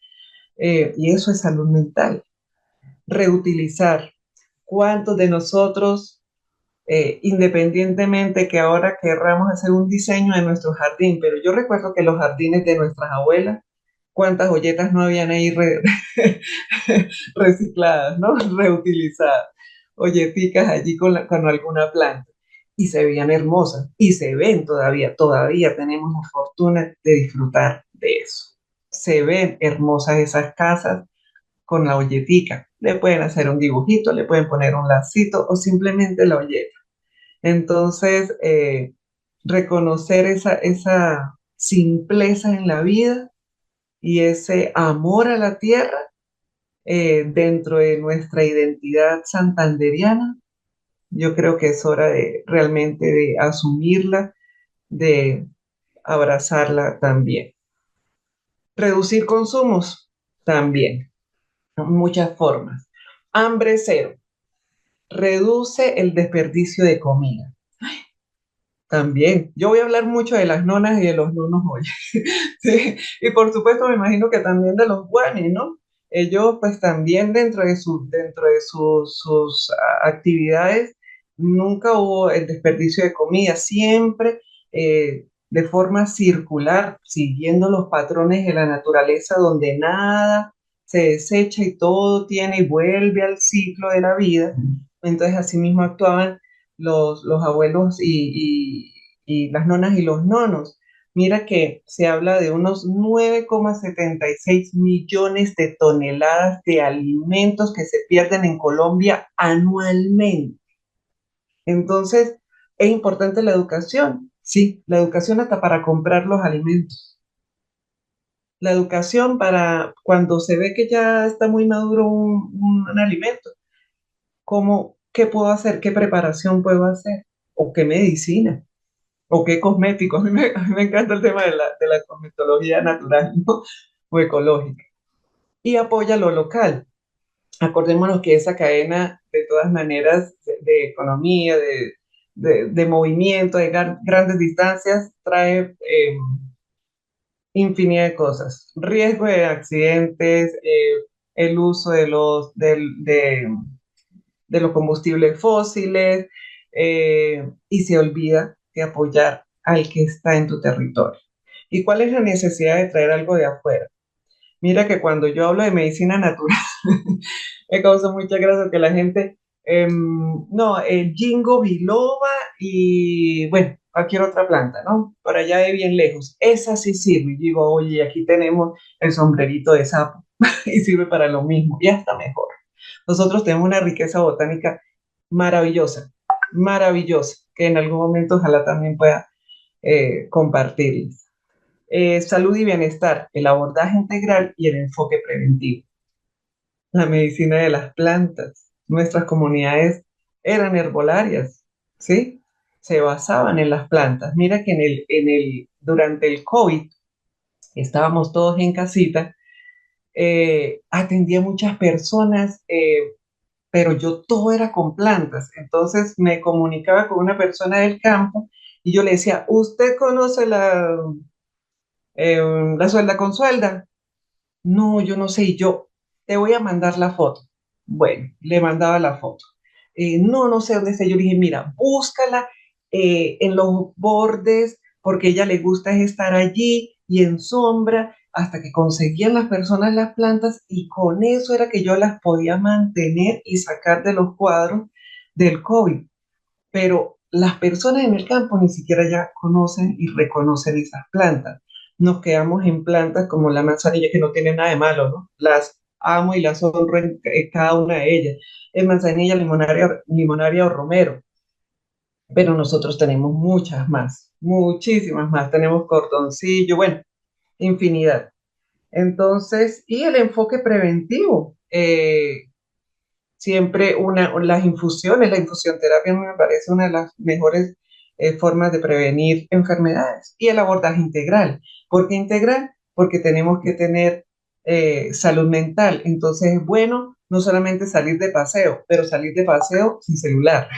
Y eso es salud mental. Reutilizar. ¿Cuántos de nosotros, independientemente que ahora querramos hacer un diseño de nuestro jardín, pero yo recuerdo que los jardines de nuestras abuelas, cuántas olletas no habían ahí recicladas, ¿no? Reutilizadas, olleticas allí con alguna planta. Y se veían hermosas y se ven todavía tenemos la fortuna de disfrutar de eso. Se ven hermosas esas casas con la olletica. Le pueden hacer un dibujito, le pueden poner un lacito o simplemente la olleta. Entonces, reconocer esa simpleza en la vida y ese amor a la tierra dentro de nuestra identidad santanderiana, yo creo que es hora de realmente de asumirla, de abrazarla también. Reducir consumos también, muchas formas. Hambre cero, reduce el desperdicio de comida. También, yo voy a hablar mucho de las nonas y de los nonos hoy. Sí, y por supuesto me imagino que también de los guanis, ¿no? Ellos pues también dentro de sus actividades nunca hubo el desperdicio de comida, siempre de forma circular, siguiendo los patrones de la naturaleza donde nada se desecha y todo tiene y vuelve al ciclo de la vida. Entonces así mismo actuaban los abuelos y las nonas y los nonos. Mira que se habla de unos 9,76 millones de toneladas de alimentos que se pierden en Colombia anualmente. Entonces, es importante la educación. Sí, la educación hasta para comprar los alimentos. La educación para cuando se ve que ya está muy maduro un alimento, qué puedo hacer, qué preparación puedo hacer o qué medicina o qué cosméticos. A mí me encanta el tema de la cosmetología natural, ¿no? O ecológica. Y apoya lo local. Acordémonos que esa cadena, de todas maneras, de economía, de movimiento, de grandes distancias, trae infinidad de cosas. Riesgo de accidentes, el uso de los combustibles fósiles, y se olvida que apoyar al que está en tu territorio. ¿Y cuál es la necesidad de traer algo de afuera? Mira que cuando yo hablo de medicina natural, me causa mucha gracia que la gente, no, el ginkgo biloba y, bueno, cualquier otra planta, ¿no? Por allá de bien lejos. Esa sí sirve. Y digo, oye, aquí tenemos el sombrerito de sapo y sirve para lo mismo y hasta mejor. Nosotros tenemos una riqueza botánica maravillosa, maravillosa, que en algún momento ojalá también pueda compartirles. Salud y bienestar, el abordaje integral y el enfoque preventivo. La medicina de las plantas. Nuestras comunidades eran herbolarias, ¿sí? Se basaban en las plantas. Mira que durante el COVID, estábamos todos en casita, atendía a muchas personas, pero yo todo era con plantas. Entonces me comunicaba con una persona del campo y yo le decía, ¿usted conoce la suelda con suelda? No, yo no sé, y yo te voy a mandar la foto. Bueno, le mandaba la foto. No, no sé dónde está. Yo le dije, mira, búscala en los bordes, porque a ella le gusta es estar allí y en sombra, hasta que conseguían las personas las plantas y con eso era que yo las podía mantener y sacar de los cuadros del COVID. Pero las personas en el campo ni siquiera ya conocen y reconocen esas plantas. Nos quedamos en plantas como la manzanilla, que no tiene nada de malo, ¿no? Las amo y las honro en cada una de ellas. Es manzanilla, limonaria o romero. Pero nosotros tenemos muchas más, muchísimas más. Tenemos cordoncillo, bueno, infinidad. Entonces, y el enfoque preventivo. Siempre las infusiones, la infusión terapia me parece una de las mejores formas de prevenir enfermedades y el abordaje integral. ¿Por qué integral? Porque tenemos que tener salud mental. Entonces es bueno no solamente salir de paseo, pero salir de paseo sin celular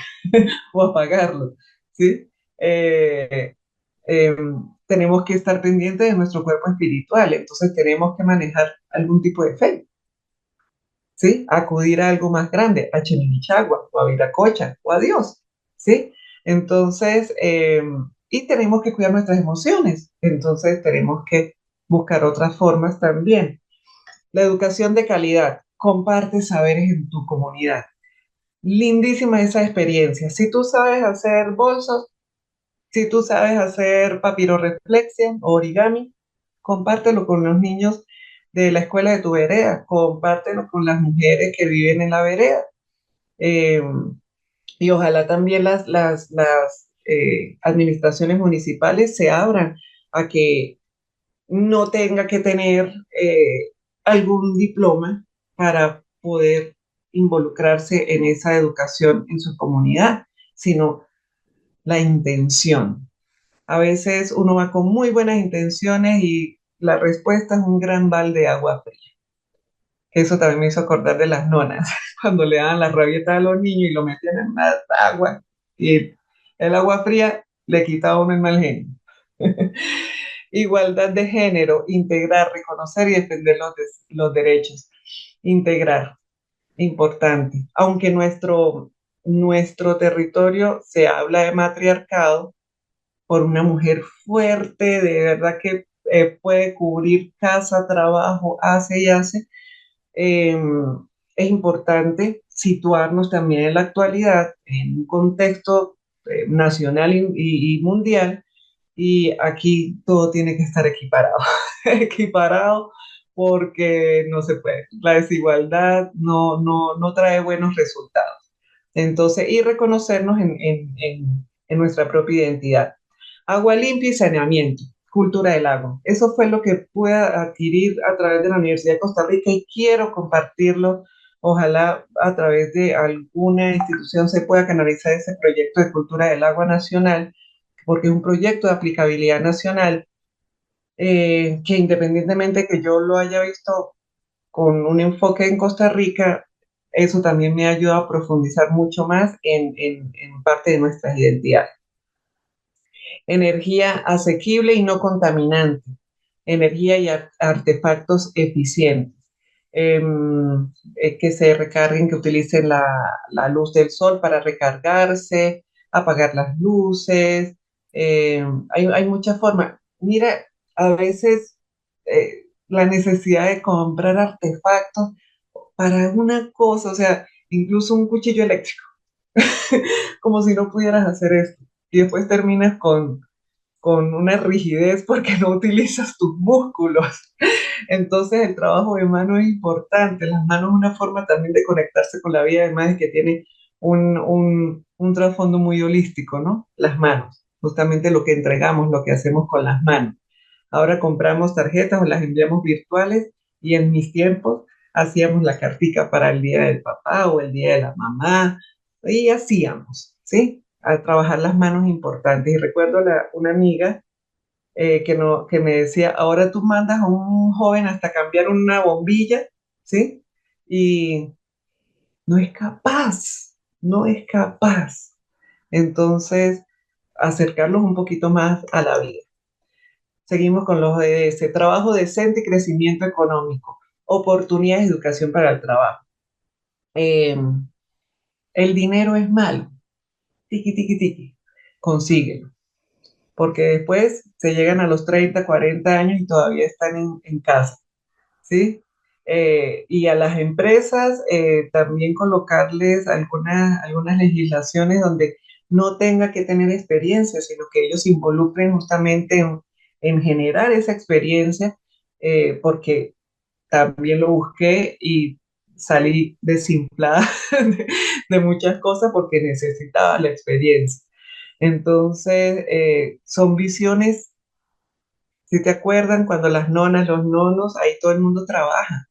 o apagarlo, ¿sí? Eh, eh, tenemos que estar pendientes de nuestro cuerpo espiritual, entonces tenemos que manejar algún tipo de fe. ¿Sí? Acudir a algo más grande, a Chiminichagua, o a Viracocha, o a Dios, ¿sí? Entonces, y tenemos que cuidar nuestras emociones, entonces tenemos que buscar otras formas también. La educación de calidad, comparte saberes en tu comunidad. Lindísima esa experiencia. Si tú sabes hacer bolsos, si tú sabes hacer papiroreflexia o origami, compártelo con los niños de la escuela de tu vereda, compártelo con las mujeres que viven en la vereda. Eh, y ojalá también las administraciones municipales se abran a que no tenga que tener algún diploma para poder involucrarse en esa educación en su comunidad, sino la intención. A veces uno va con muy buenas intenciones y la respuesta es un gran balde de agua fría. Eso también me hizo acordar de las nonas, cuando le daban las rabietas a los niños y lo metían en más agua. Y el agua fría le quitaba a uno el mal genio. Igualdad de género, integrar, reconocer y defender los derechos. Integrar, importante. Aunque nuestro territorio se habla de matriarcado, por una mujer fuerte, de verdad que puede cubrir casa, trabajo, hace y hace. Eh, es importante situarnos también en la actualidad, en un contexto nacional y mundial, y aquí todo tiene que estar equiparado, equiparado porque no se puede. La desigualdad no trae buenos resultados. Entonces, y reconocernos en nuestra propia identidad. Agua limpia y saneamiento, cultura del agua. Eso fue lo que pude adquirir a través de la Universidad de Costa Rica y quiero compartirlo. Ojalá a través de alguna institución se pueda canalizar ese proyecto de cultura del agua nacional, porque es un proyecto de aplicabilidad nacional que independientemente que yo lo haya visto con un enfoque en Costa Rica, eso también me ha ayudado a profundizar mucho más en parte de nuestras identidades. Energía asequible y no contaminante, energía y artefactos eficientes, eh, que se recarguen, que utilicen la luz del sol para recargarse, apagar las luces, Hay muchas formas. Mira, a veces la necesidad de comprar artefactos para una cosa, o sea, incluso un cuchillo eléctrico, como si no pudieras hacer esto. Y después terminas con una rigidez porque no utilizas tus músculos. Entonces el trabajo de mano es importante. Las manos es una forma también de conectarse con la vida, además de que tiene un trasfondo muy holístico, ¿no? Las manos, justamente lo que entregamos, lo que hacemos con las manos. Ahora compramos tarjetas o las enviamos virtuales y en mis tiempos hacíamos la cartica para el día del papá o el día de la mamá y hacíamos, ¿sí? A trabajar las manos importantes. Y recuerdo una amiga que me decía, ahora tú mandas a un joven hasta cambiar una bombilla, ¿sí? Y no es capaz, no es capaz. Entonces, acercarlos un poquito más a la vida. Seguimos con los de ese trabajo decente y crecimiento económico, oportunidades de educación para el trabajo. Eh, el dinero es malo, tiki, tiki, tiki, consíguelo, porque después se llegan a los 30, 40 años y todavía están en casa. ¿Sí? Y a las empresas también colocarles algunas legislaciones donde no tenga que tener experiencia, sino que ellos se involucren justamente en generar esa experiencia, porque también lo busqué y salí desinflada de muchas cosas porque necesitaba la experiencia. Entonces, son visiones, si te acuerdan, cuando las nonas, los nonos, ahí todo el mundo trabaja.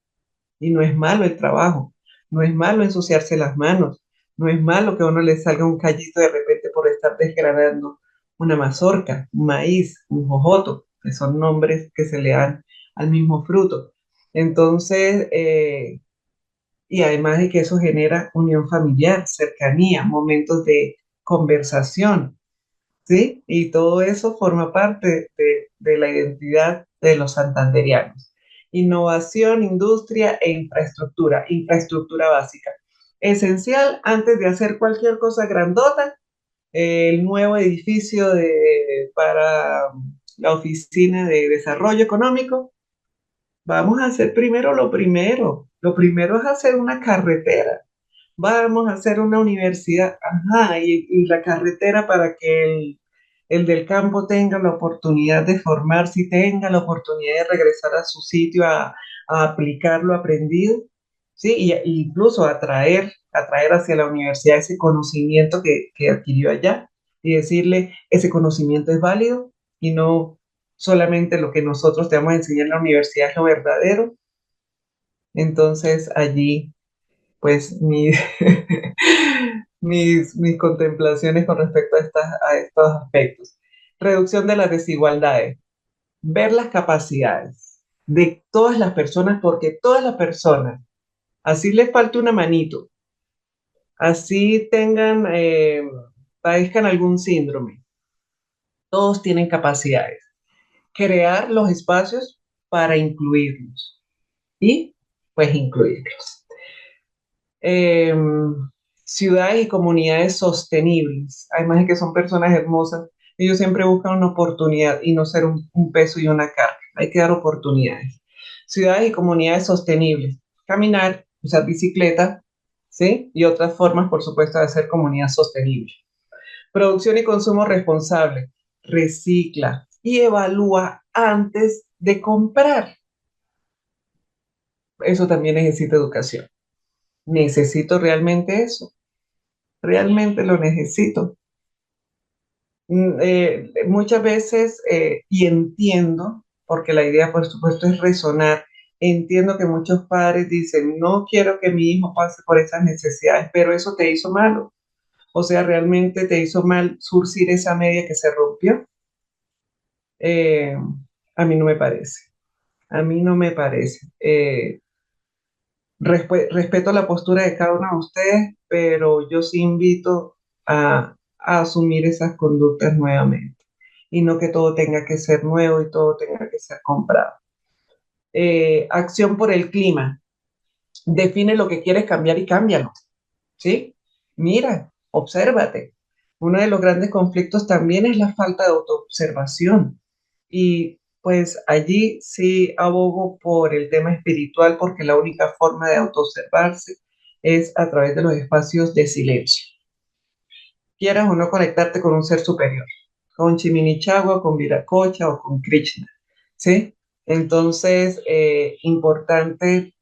Y no es malo el trabajo, no es malo ensuciarse las manos, no es malo que a uno le salga un callito de repente por estar desgranando una mazorca, un maíz, un jojoto, que son nombres que se le dan al mismo fruto. Entonces, y además de que eso genera unión familiar, cercanía, momentos de conversación, ¿sí? Y todo eso forma parte de la identidad de los santanderianos. Innovación, industria e infraestructura, infraestructura básica. Esencial antes de hacer cualquier cosa grandota, el nuevo edificio para la Oficina de Desarrollo Económico. Vamos a hacer primero lo primero. Lo primero es hacer una carretera. Vamos a hacer una universidad, ajá, y la carretera para que el del campo tenga la oportunidad de formarse y tenga la oportunidad de regresar a su sitio a aplicar lo aprendido, ¿sí? Y incluso atraer hacia la universidad ese conocimiento que adquirió allá y decirle, ese conocimiento es válido y no solamente lo que nosotros te vamos a enseñar en la universidad es lo verdadero. Entonces allí pues mis contemplaciones con respecto a estos aspectos. Reducción de las desigualdades, ver las capacidades de todas las personas, porque todas las personas, así les falta una manito, así padezcan algún síndrome, todos tienen capacidades. Crear los espacios para incluirlos y pues incluirlos. eh, Ciudades y comunidades sostenibles, además de que son personas hermosas, ellos siempre buscan una oportunidad y no ser un peso y una carga, hay que dar oportunidades. Ciudades y comunidades sostenibles, caminar, usar bicicleta, ¿sí? Y otras formas, por supuesto, de hacer comunidad sostenible. Producción y consumo responsable, recicla y evalúa antes de comprar. Eso también necesita educación. ¿Necesito realmente eso? Realmente lo necesito. Muchas veces, y entiendo, porque la idea por supuesto es resonar, entiendo que muchos padres dicen, no quiero que mi hijo pase por esas necesidades, pero eso te hizo malo. O sea, realmente te hizo mal surcir esa media que se rompió. Eh, a mí no me parece. A mí no me parece. Respeto la postura de cada uno de ustedes, pero yo sí invito a asumir esas conductas nuevamente y no que todo tenga que ser nuevo y todo tenga que ser comprado. Acción por el clima. Define lo que quieres cambiar y cámbialo, ¿sí? Mira, obsérvate. Uno de los grandes conflictos también es la falta de autoobservación. Y pues allí sí abogo por el tema espiritual porque la única forma de autoobservarse es a través de los espacios de silencio. Quieras o no conectarte con un ser superior, con Chiminichagua, con Viracocha o con Krishna, ¿sí? Entonces, importante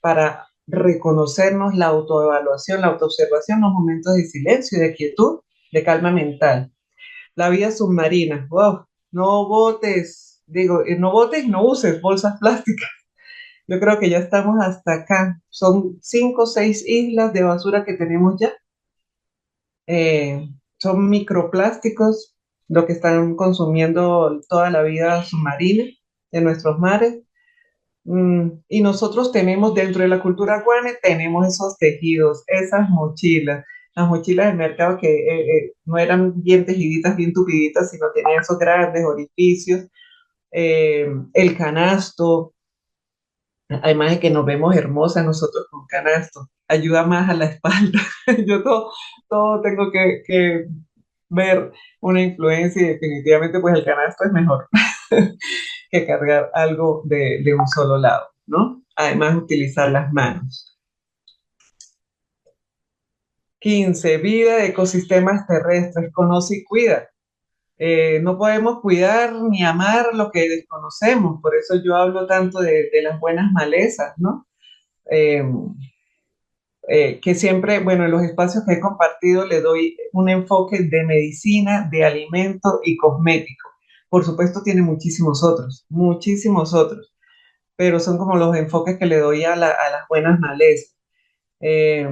para reconocernos la autoevaluación, la autoobservación, los momentos de silencio y de quietud, de calma mental. La vida submarina, wow, no botes, digo, no botes, no uses bolsas plásticas. Yo creo que ya estamos hasta acá. Son 5 o 6 islas de basura que tenemos ya. Son microplásticos lo que están consumiendo toda la vida submarina de nuestros mares. Y nosotros tenemos dentro de la cultura guane, tenemos esos tejidos, esas mochilas, las mochilas del mercado que no eran bien tejiditas, bien tupiditas, sino tenían esos grandes orificios, el canasto, además de que nos vemos hermosas nosotros con canasto, ayuda más a la espalda. Yo todo tengo que ver una influencia y definitivamente pues el canasto es mejor que cargar algo de un solo lado, ¿no? Además, utilizar las manos. 15. Vida de ecosistemas terrestres. Conoce y cuida. No podemos cuidar ni amar lo que desconocemos. Por eso yo hablo tanto de las buenas malezas, ¿no? Eh, que siempre, bueno, en los espacios que he compartido le doy un enfoque de medicina, de alimento y cosmético. Por supuesto, tiene muchísimos otros, pero son como los enfoques que le doy a las buenas malezas. Eh,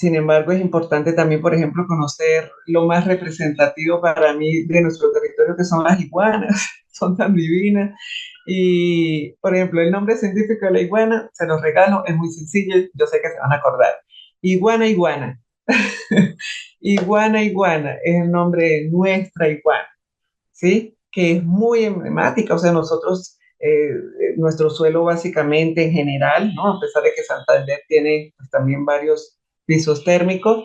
Sin embargo, es importante también, por ejemplo, conocer lo más representativo para mí de nuestro territorio, que son las iguanas. Son tan divinas. Y, por ejemplo, el nombre científico de la iguana, se los regalo, es muy sencillo, yo sé que se van a acordar. Iguana, iguana. Iguana, iguana, es el nombre de nuestra iguana, ¿sí? Que es muy emblemática, o sea, nosotros, nuestro suelo básicamente en general, ¿no? A pesar de que Santander tiene pues, también varios pisos térmicos,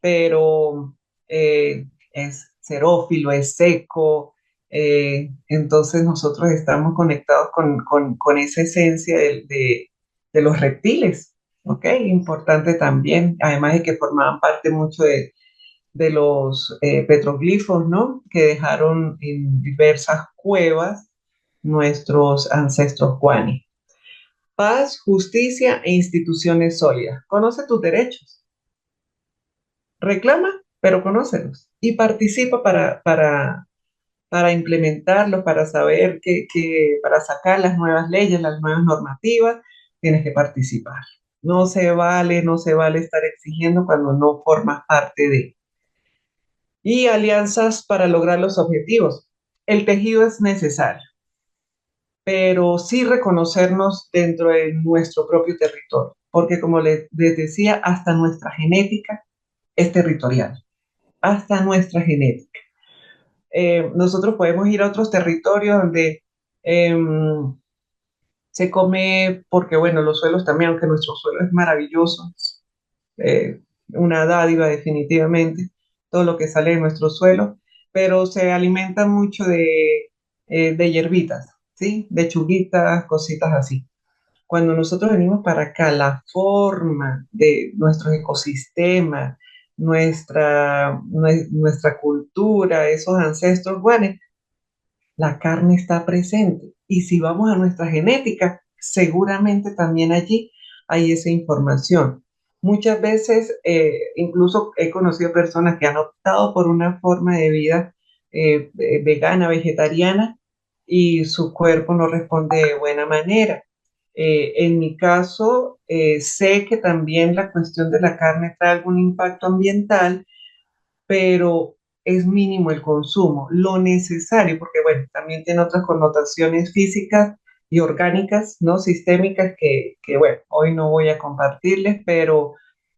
pero es xerófilo, es seco, entonces nosotros estamos conectados con esa esencia de los reptiles, ¿ok? Importante también, además de que formaban parte mucho de los petroglifos, ¿no? Que dejaron en diversas cuevas nuestros ancestros guani. Paz, justicia e instituciones sólidas. Conoce tus derechos. Reclama, pero conócelos. Y participa para implementarlos, para saber para sacar las nuevas leyes, las nuevas normativas, tienes que participar. No se vale estar exigiendo cuando no formas parte de. Y alianzas para lograr los objetivos. El tejido es necesario, pero sí reconocernos dentro de nuestro propio territorio, porque como les decía, hasta nuestra genética es territorial, hasta nuestra genética. Nosotros podemos ir a otros territorios donde eh, se come, porque bueno, los suelos también, aunque nuestro suelo es maravilloso, eh, una dádiva definitivamente, todo lo que sale de nuestro suelo, pero se alimenta mucho de hierbitas, ¿sí? De chuguitas, cositas así. Cuando nosotros venimos para acá, la forma de nuestros ecosistemas, nuestra cultura, esos ancestros, bueno, la carne está presente. Y si vamos a nuestra genética, seguramente también allí hay esa información. Muchas veces, incluso he conocido personas que han optado por una forma de vida vegana, vegetariana, y su cuerpo no responde de buena manera. En mi caso, sé que también la cuestión de la carne trae algún impacto ambiental, pero es mínimo el consumo, lo necesario, porque bueno, también tiene otras connotaciones físicas y orgánicas, ¿no? Sistémicas que bueno, hoy no voy a compartirles, pero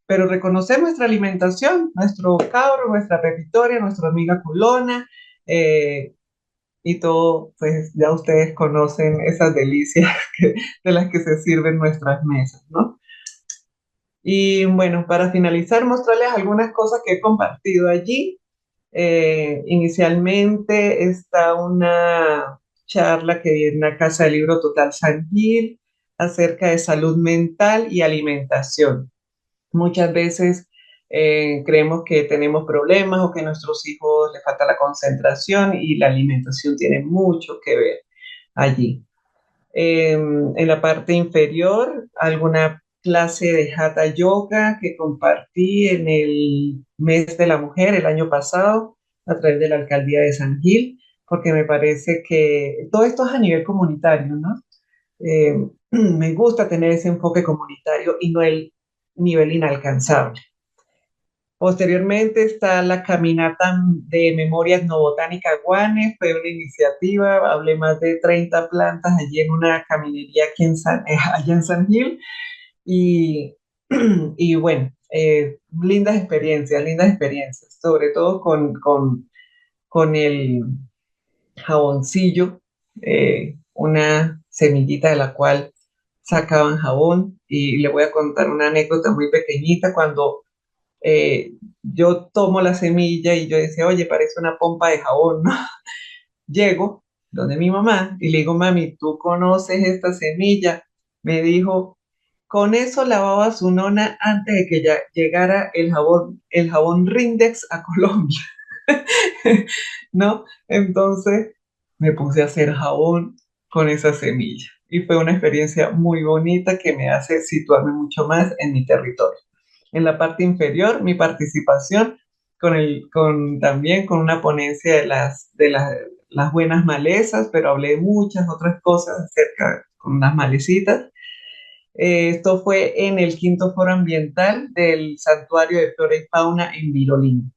reconocer nuestra alimentación, nuestro cabro, nuestra pepitoria, nuestra amiga culona, eh, y todo, pues ya ustedes conocen esas delicias de las que se sirven nuestras mesas, ¿no? Y bueno, para finalizar, mostrarles algunas cosas que he compartido allí. Inicialmente está una charla que viene en la Casa del Libro Total San Gil acerca de salud mental y alimentación. Muchas veces creemos que tenemos problemas o que a nuestros hijos les falta la concentración y la alimentación tiene mucho que ver allí. En la parte inferior, alguna clase de Hatha Yoga que compartí en el mes de la mujer el año pasado a través de la alcaldía de San Gil, porque me parece que todo esto es a nivel comunitario, ¿no? Me gusta tener ese enfoque comunitario y no el nivel inalcanzable. Posteriormente está la caminata de Memoria Etnobotánica Guane, fue una iniciativa, hablé más de 30 plantas allí en una caminería aquí allá en San Gil y, y bueno, lindas experiencias, sobre todo con el jaboncillo, una semillita de la cual sacaban jabón y le voy a contar una anécdota muy pequeñita cuando yo tomo la semilla y yo decía, oye, parece una pompa de jabón, ¿no? Llego donde mi mamá y le digo, mami, ¿tú conoces esta semilla? Me dijo, con eso lavaba su nona antes de que ya llegara el jabón Rindex a Colombia, ¿no? Entonces me puse a hacer jabón con esa semilla y fue una experiencia muy bonita que me hace situarme mucho más en mi territorio. En la parte inferior, mi participación también con una ponencia las buenas malezas, pero hablé de muchas otras cosas acerca con unas malecitas. Esto fue en el quinto foro ambiental del Santuario de Flora y Fauna en Virolina.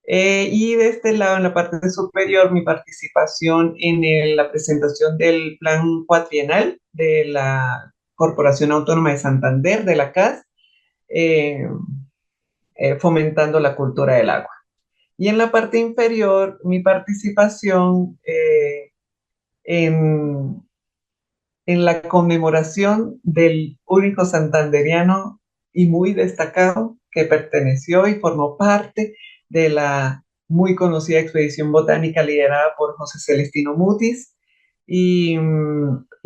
Y de este lado, en la parte superior, mi participación en la presentación del plan cuatrienal de la Corporación Autónoma de Santander, de la CAS, eh, fomentando la cultura del agua. Y en la parte inferior, mi participación en, en la conmemoración del único santanderiano y muy destacado que perteneció y formó parte de la muy conocida expedición botánica liderada por José Celestino Mutis. Y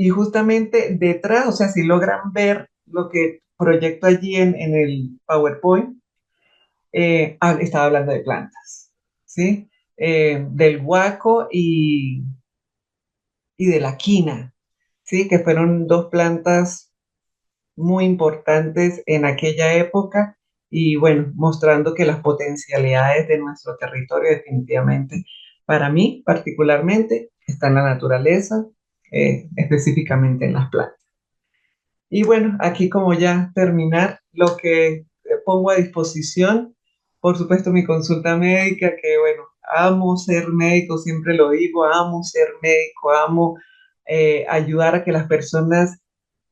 justamente detrás, o sea, si logran ver lo que proyecto allí en el PowerPoint, estaba hablando de plantas, ¿sí? Del guaco y de la quina, ¿sí? Que fueron dos plantas muy importantes en aquella época y bueno, mostrando que las potencialidades de nuestro territorio definitivamente, para mí particularmente, están en la naturaleza, específicamente en las plantas. Y bueno, aquí como ya terminar, lo que pongo a disposición, por supuesto mi consulta médica, que bueno, amo ser médico, siempre lo digo, amo ser médico, amo ayudar a que las personas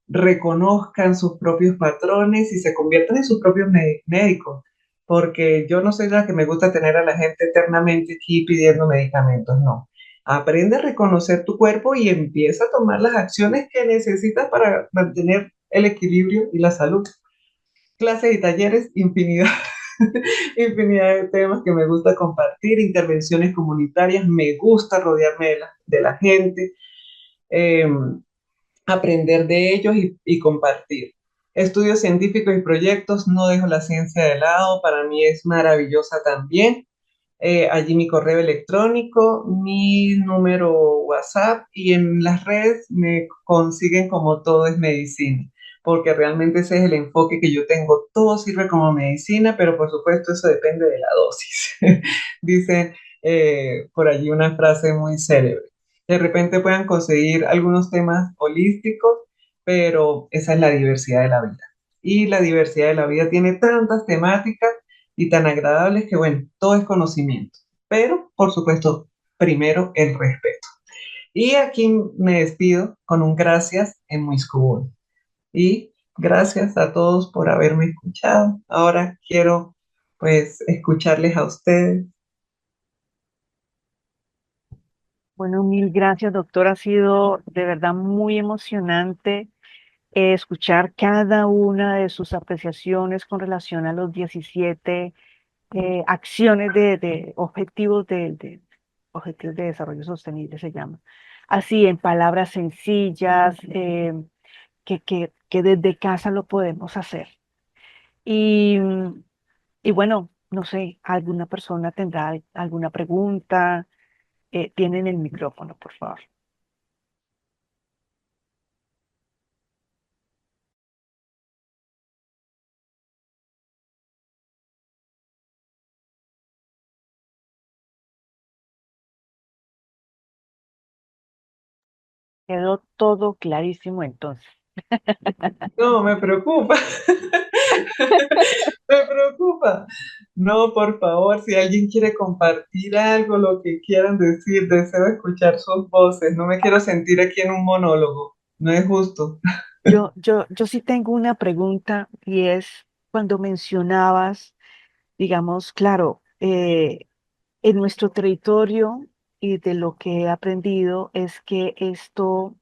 reconozcan sus propios patrones y se conviertan en sus propios médicos, porque yo no soy la que me gusta tener a la gente eternamente aquí pidiendo medicamentos, no. Aprende a reconocer tu cuerpo y empieza a tomar las acciones que necesitas para mantener el equilibrio y la salud. Clases y talleres, infinidad, infinidad de temas que me gusta compartir, intervenciones comunitarias, me gusta rodearme de la gente. Eh, Aprender de ellos y compartir. Estudios científicos y proyectos, no dejo la ciencia de lado, para mí es maravillosa también. Allí mi correo electrónico, mi número WhatsApp y en las redes me consiguen como todo es medicina, porque realmente ese es el enfoque que yo tengo. Todo sirve como medicina, pero por supuesto eso depende de la dosis. Dice por allí una frase muy célebre. De repente puedan conseguir algunos temas holísticos, pero esa es la diversidad de la vida. Y la diversidad de la vida tiene tantas temáticas y tan agradables que, bueno, todo es conocimiento. Pero, por supuesto, primero el respeto. Y aquí me despido con un gracias en Muiscubul. Y gracias a todos por haberme escuchado. Ahora quiero, pues, escucharles a ustedes. Bueno, mil gracias, doctor. Ha sido de verdad muy emocionante escuchar cada una de sus apreciaciones con relación a los 17 acciones de objetivos objetivos de desarrollo sostenible se llama. Así, en palabras sencillas, que desde casa lo podemos hacer. Y, y bueno, no sé, ¿alguna persona tendrá alguna pregunta? Tienen el micrófono, por favor. Quedó todo clarísimo entonces. No, me preocupa, me preocupa. No, por favor, si alguien quiere compartir algo, lo que quieran decir, deseo escuchar sus voces. No me quiero sentir aquí en un monólogo. No es justo. Yo sí tengo una pregunta y es cuando mencionabas, digamos, claro, en nuestro territorio y de lo que he aprendido es que esto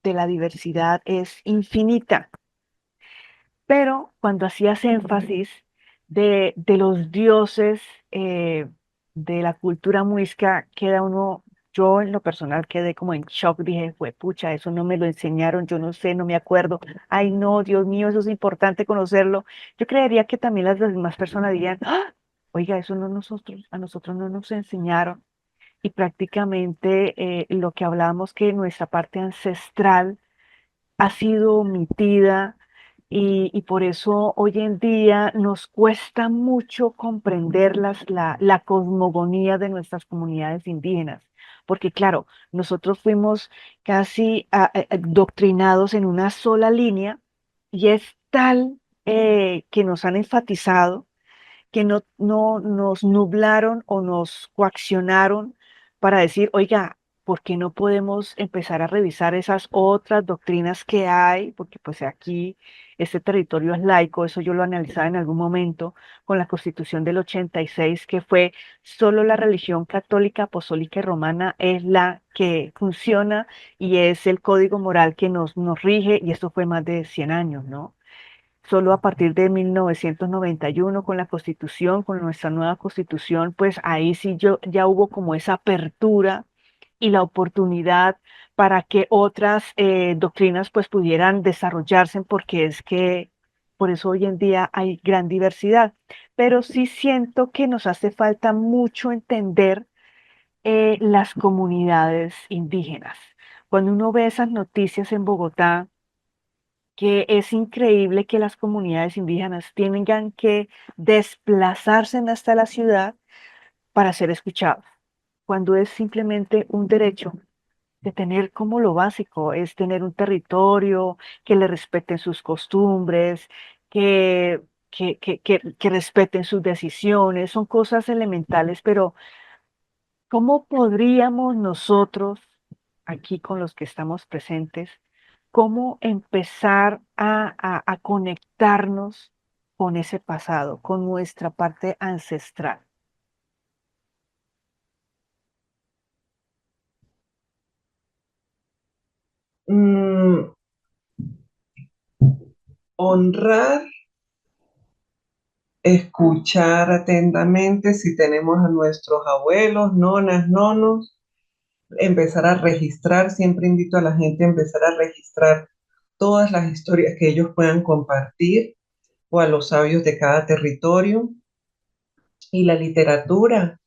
de la diversidad es infinita. Pero cuando hacías énfasis de los dioses de la cultura muisca, queda uno, yo en lo personal quedé como en shock, dije, pucha, eso no me lo enseñaron, yo no sé, no me acuerdo. Ay, no, Dios mío, eso es importante conocerlo. Yo creería que también las demás personas dirían, "Ah, oiga, eso no nosotros, a nosotros no nos enseñaron". Y prácticamente lo que hablábamos que nuestra parte ancestral ha sido omitida y por eso hoy en día nos cuesta mucho comprender la cosmogonía de nuestras comunidades indígenas. Porque claro, nosotros fuimos casi doctrinados en una sola línea y es tal que nos han enfatizado que no nos nublaron o nos coaccionaron para decir, oiga, ¿por qué no podemos empezar a revisar esas otras doctrinas que hay? Porque pues aquí este territorio es laico, eso yo lo analizaba en algún momento con la Constitución del 86, que fue solo la religión católica, apostólica y romana es la que funciona y es el código moral que nos rige, y esto fue más de 100 años, ¿no? Solo a partir de 1991 con la Constitución, con nuestra nueva Constitución, pues ahí sí ya hubo como esa apertura y la oportunidad para que otras doctrinas pues pudieran desarrollarse, porque es que por eso hoy en día hay gran diversidad. Pero sí siento que nos hace falta mucho entender las comunidades indígenas. Cuando uno ve esas noticias en Bogotá, que es increíble que las comunidades indígenas tengan que desplazarse hasta la ciudad para ser escuchados, cuando es simplemente un derecho de tener como lo básico, es tener un territorio, que le respeten sus costumbres, que, que respeten sus decisiones, son cosas elementales, pero ¿cómo podríamos nosotros, aquí con los que estamos presentes, cómo empezar a conectarnos con ese pasado, con nuestra parte ancestral? Mm, honrar, escuchar atentamente si tenemos a nuestros abuelos, nonas, nonos, empezar a registrar, siempre invito a la gente a empezar a registrar todas las historias que ellos puedan compartir o a los sabios de cada territorio y la literatura.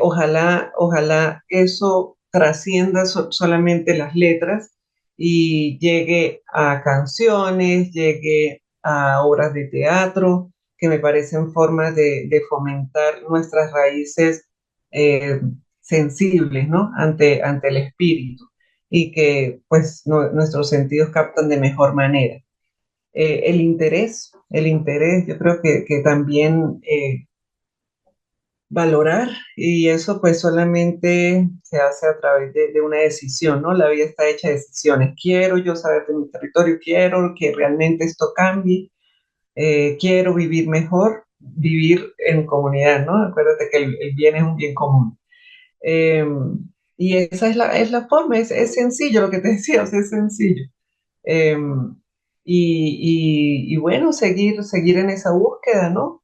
Ojalá eso trascienda solamente las letras y llegue a canciones, llegue a obras de teatro, que me parecen formas de fomentar nuestras raíces eh, sensibles, ¿no? Ante el espíritu y que pues nuestros sentidos captan de mejor manera. El interés, yo creo que también valorar y eso pues solamente se hace a través de una decisión, ¿no? La vida está hecha de decisiones. Quiero yo saber de mi territorio, quiero que realmente esto cambie, quiero vivir mejor, vivir en comunidad, ¿no? Acuérdate que el bien es un bien común. Eh, y esa es la forma, es sencillo lo que te decía, o sea, es sencillo. Eh, y bueno, seguir en esa búsqueda, ¿no?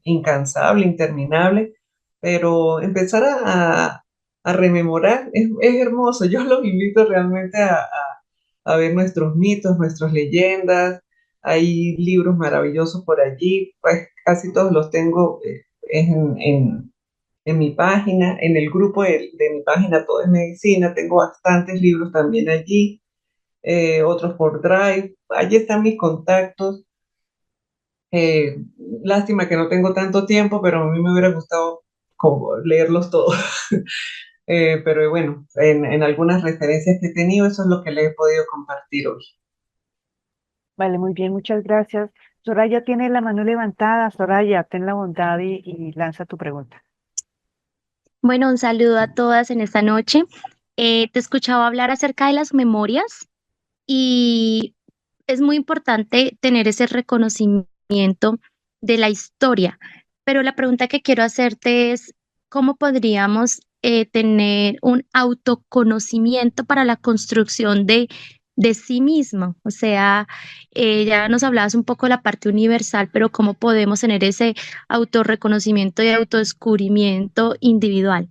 incansable, interminable, pero empezar a rememorar es hermoso. Yo los invito realmente a ver nuestros mitos, nuestras leyendas. Hay libros maravillosos por allí, pues casi todos los tengo en mi página, en el grupo de mi página Todo es Medicina. Tengo bastantes libros también allí, otros por Drive. Allí están mis contactos. Eh, Lástima que no tengo tanto tiempo, pero a mí me hubiera gustado como leerlos todos. Pero bueno, en algunas referencias que he tenido, eso es lo que le he podido compartir hoy. Vale, muy bien, muchas gracias. Soraya tiene la mano levantada. Soraya, ten la bondad y lanza tu pregunta. Bueno, un saludo a todas en esta noche. Te escuchaba hablar acerca de las memorias y es muy importante tener ese reconocimiento de la historia, pero la pregunta que quiero hacerte es, ¿cómo podríamos tener un autoconocimiento para la construcción de sí mismo? O sea, ya nos hablabas un poco de la parte universal, pero ¿cómo podemos tener ese autorreconocimiento y autodescubrimiento individual?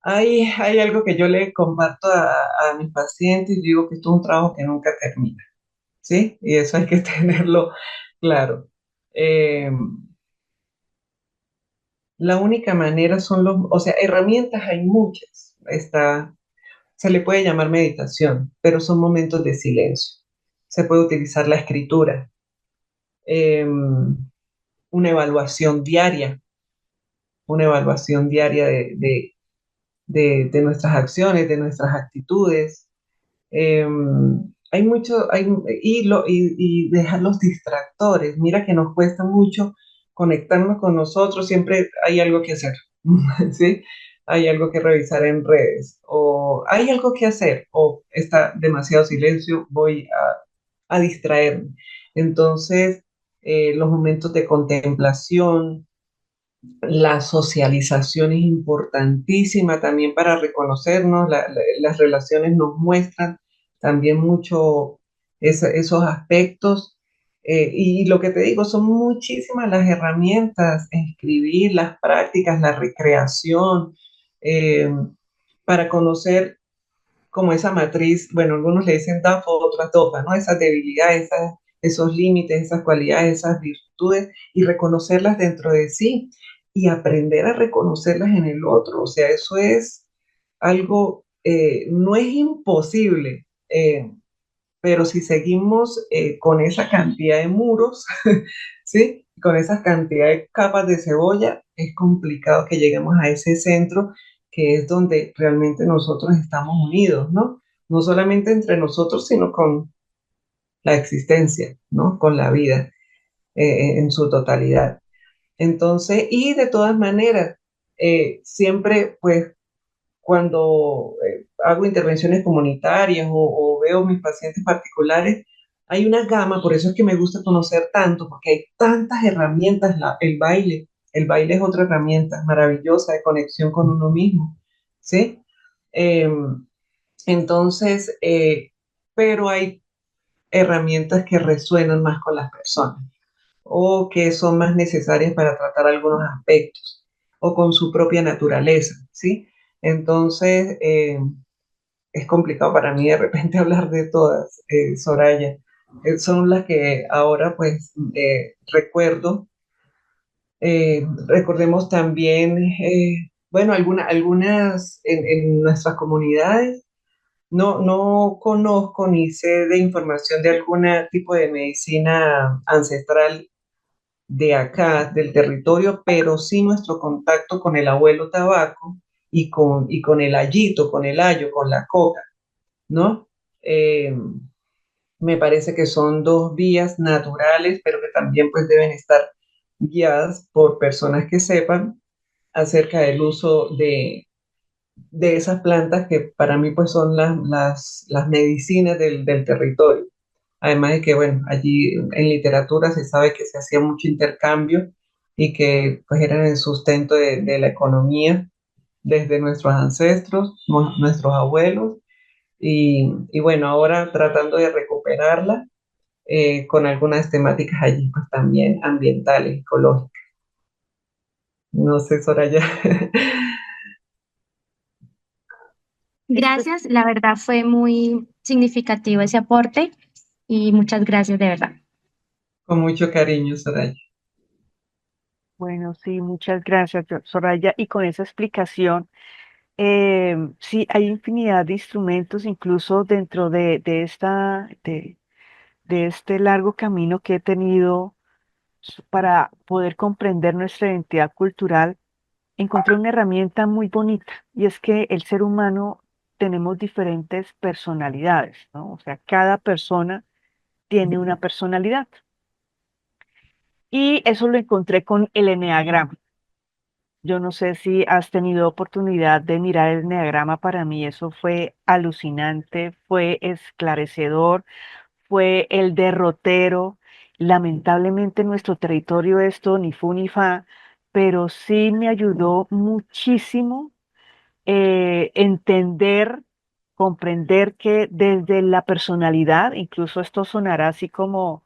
Hay algo que yo le comparto a mis pacientes y digo que esto es un trabajo que nunca termina, ¿sí? Y eso hay que tenerlo claro. Eh, la única manera son o sea, herramientas hay muchas. Se le puede llamar meditación, pero son momentos de silencio. Se puede utilizar la escritura, eh, una evaluación diaria de nuestras acciones, de nuestras actitudes. Eh, Hay mucho, y dejar los distractores. Mira que nos cuesta mucho conectarnos con nosotros, siempre hay algo que hacer, ¿sí? Hay algo que revisar en redes, o hay algo que hacer, o está demasiado silencio, voy a distraerme. Entonces, los momentos de contemplación, la socialización es importantísima también para reconocernos. Las relaciones nos muestran también mucho esos aspectos. Y lo que te digo, son muchísimas las herramientas, escribir, las prácticas, la recreación, eh, para conocer como esa matriz. Bueno, algunos le dicen DAFO, otras DOPA, ¿no? Esas debilidades, esos límites, esas cualidades, esas virtudes, y reconocerlas dentro de sí y aprender a reconocerlas en el otro. O sea, eso es algo, no es imposible, pero si seguimos con esa cantidad de muros, ¿sí? Con esa cantidad de capas de cebolla, es complicado que lleguemos a ese centro que es donde realmente nosotros estamos unidos, ¿no? No solamente entre nosotros, sino con la existencia, ¿no? Con la vida en su totalidad. Entonces, y de todas maneras, siempre pues cuando hago intervenciones comunitarias o veo mis pacientes particulares, hay una gama, por eso es que me gusta conocer tanto, porque hay tantas herramientas. El baile es otra herramienta maravillosa de conexión con uno mismo, ¿sí? Eh, entonces, pero hay herramientas que resuenan más con las personas o que son más necesarias para tratar algunos aspectos o con su propia naturaleza, ¿sí? Entonces, es complicado para mí de repente hablar de todas, Soraya. Son las que ahora pues recuerdo. Recordemos también, bueno, algunas en nuestras comunidades. No conozco ni sé de información de algún tipo de medicina ancestral de acá, del territorio, pero sí nuestro contacto con el abuelo tabaco y con el ayito, con el ayo, con la coca, ¿no? Eh, Me parece que son dos vías naturales, pero que también pues deben estar guiadas por personas que sepan acerca del uso de esas plantas que para mí pues son las medicinas del territorio. Además de que, bueno, allí en literatura se sabe que se hacía mucho intercambio y que pues eran el sustento de la economía desde nuestros ancestros, nuestros abuelos, y bueno, ahora tratando de recuperarla con algunas temáticas allí, pues también ambientales, ecológicas. No sé, Soraya. Esto es, Gracias, la verdad fue muy significativo ese aporte y muchas gracias de verdad. Con mucho cariño, Soraya. bueno, sí, muchas gracias, Soraya. Y con esa explicación, sí, hay infinidad de instrumentos, incluso dentro de este largo camino que he tenido para poder comprender nuestra identidad cultural. Encontré una herramienta muy bonita y es que el ser humano tenemos diferentes personalidades, ¿no? O sea, cada persona tiene una personalidad y eso lo encontré con el eneagrama. Yo no sé si has tenido oportunidad de mirar el eneagrama. Para mí eso fue alucinante, fue esclarecedor, fue el derrotero. Lamentablemente en nuestro territorio esto ni fu ni fa, pero sí me ayudó muchísimo entender, comprender que desde la personalidad, incluso esto sonará así como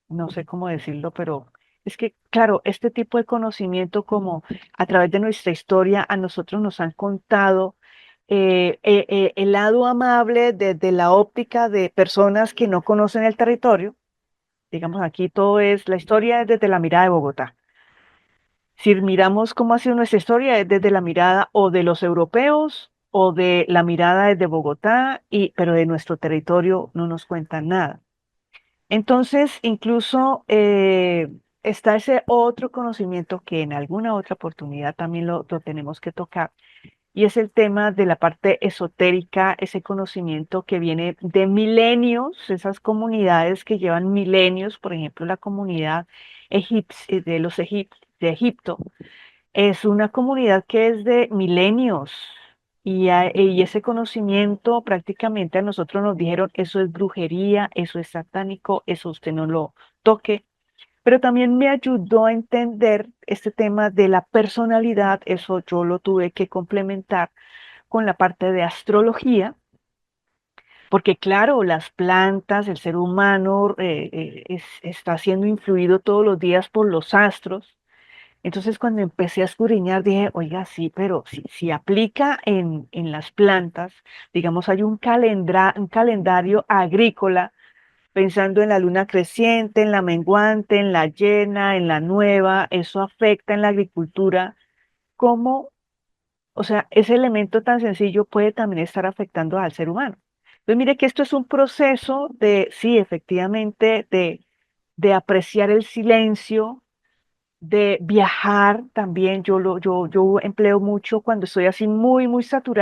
no sé cómo decirlo, pero es que, claro, este tipo de conocimiento como a través de nuestra historia a nosotros nos han contado el lado amable desde la óptica de personas que no conocen el territorio. Digamos, aquí todo es, la historia es desde la mirada de Bogotá. Si miramos cómo ha sido nuestra historia, es desde la mirada o de los europeos o de la mirada desde Bogotá, pero de nuestro territorio no nos cuentan nada. Entonces, incluso está ese otro conocimiento que en alguna otra oportunidad también lo tenemos que tocar, y es el tema de la parte esotérica, ese conocimiento que viene de milenios, esas comunidades que llevan milenios, por ejemplo, la comunidad de de Egipto, es una comunidad que es de milenios. Y ese conocimiento prácticamente a nosotros nos dijeron, eso es brujería, eso es satánico, eso usted no lo toque. Pero también me ayudó a entender este tema de la personalidad, eso yo lo tuve que complementar con la parte de astrología, porque claro, las plantas, el ser humano está siendo influido todos los días por los astros. Entonces, cuando empecé a escudriñar, dije, oiga, sí, pero si aplica en las plantas, digamos, hay un calendario agrícola pensando en la luna creciente, en la menguante, en la llena, en la nueva, eso afecta en la agricultura. ¿Cómo? O sea, ese elemento tan sencillo puede también estar afectando al ser humano. Entonces, mire que esto es un proceso de, sí, efectivamente, de apreciar el silencio, de viajar también. Yo empleo mucho cuando estoy así muy, muy saturada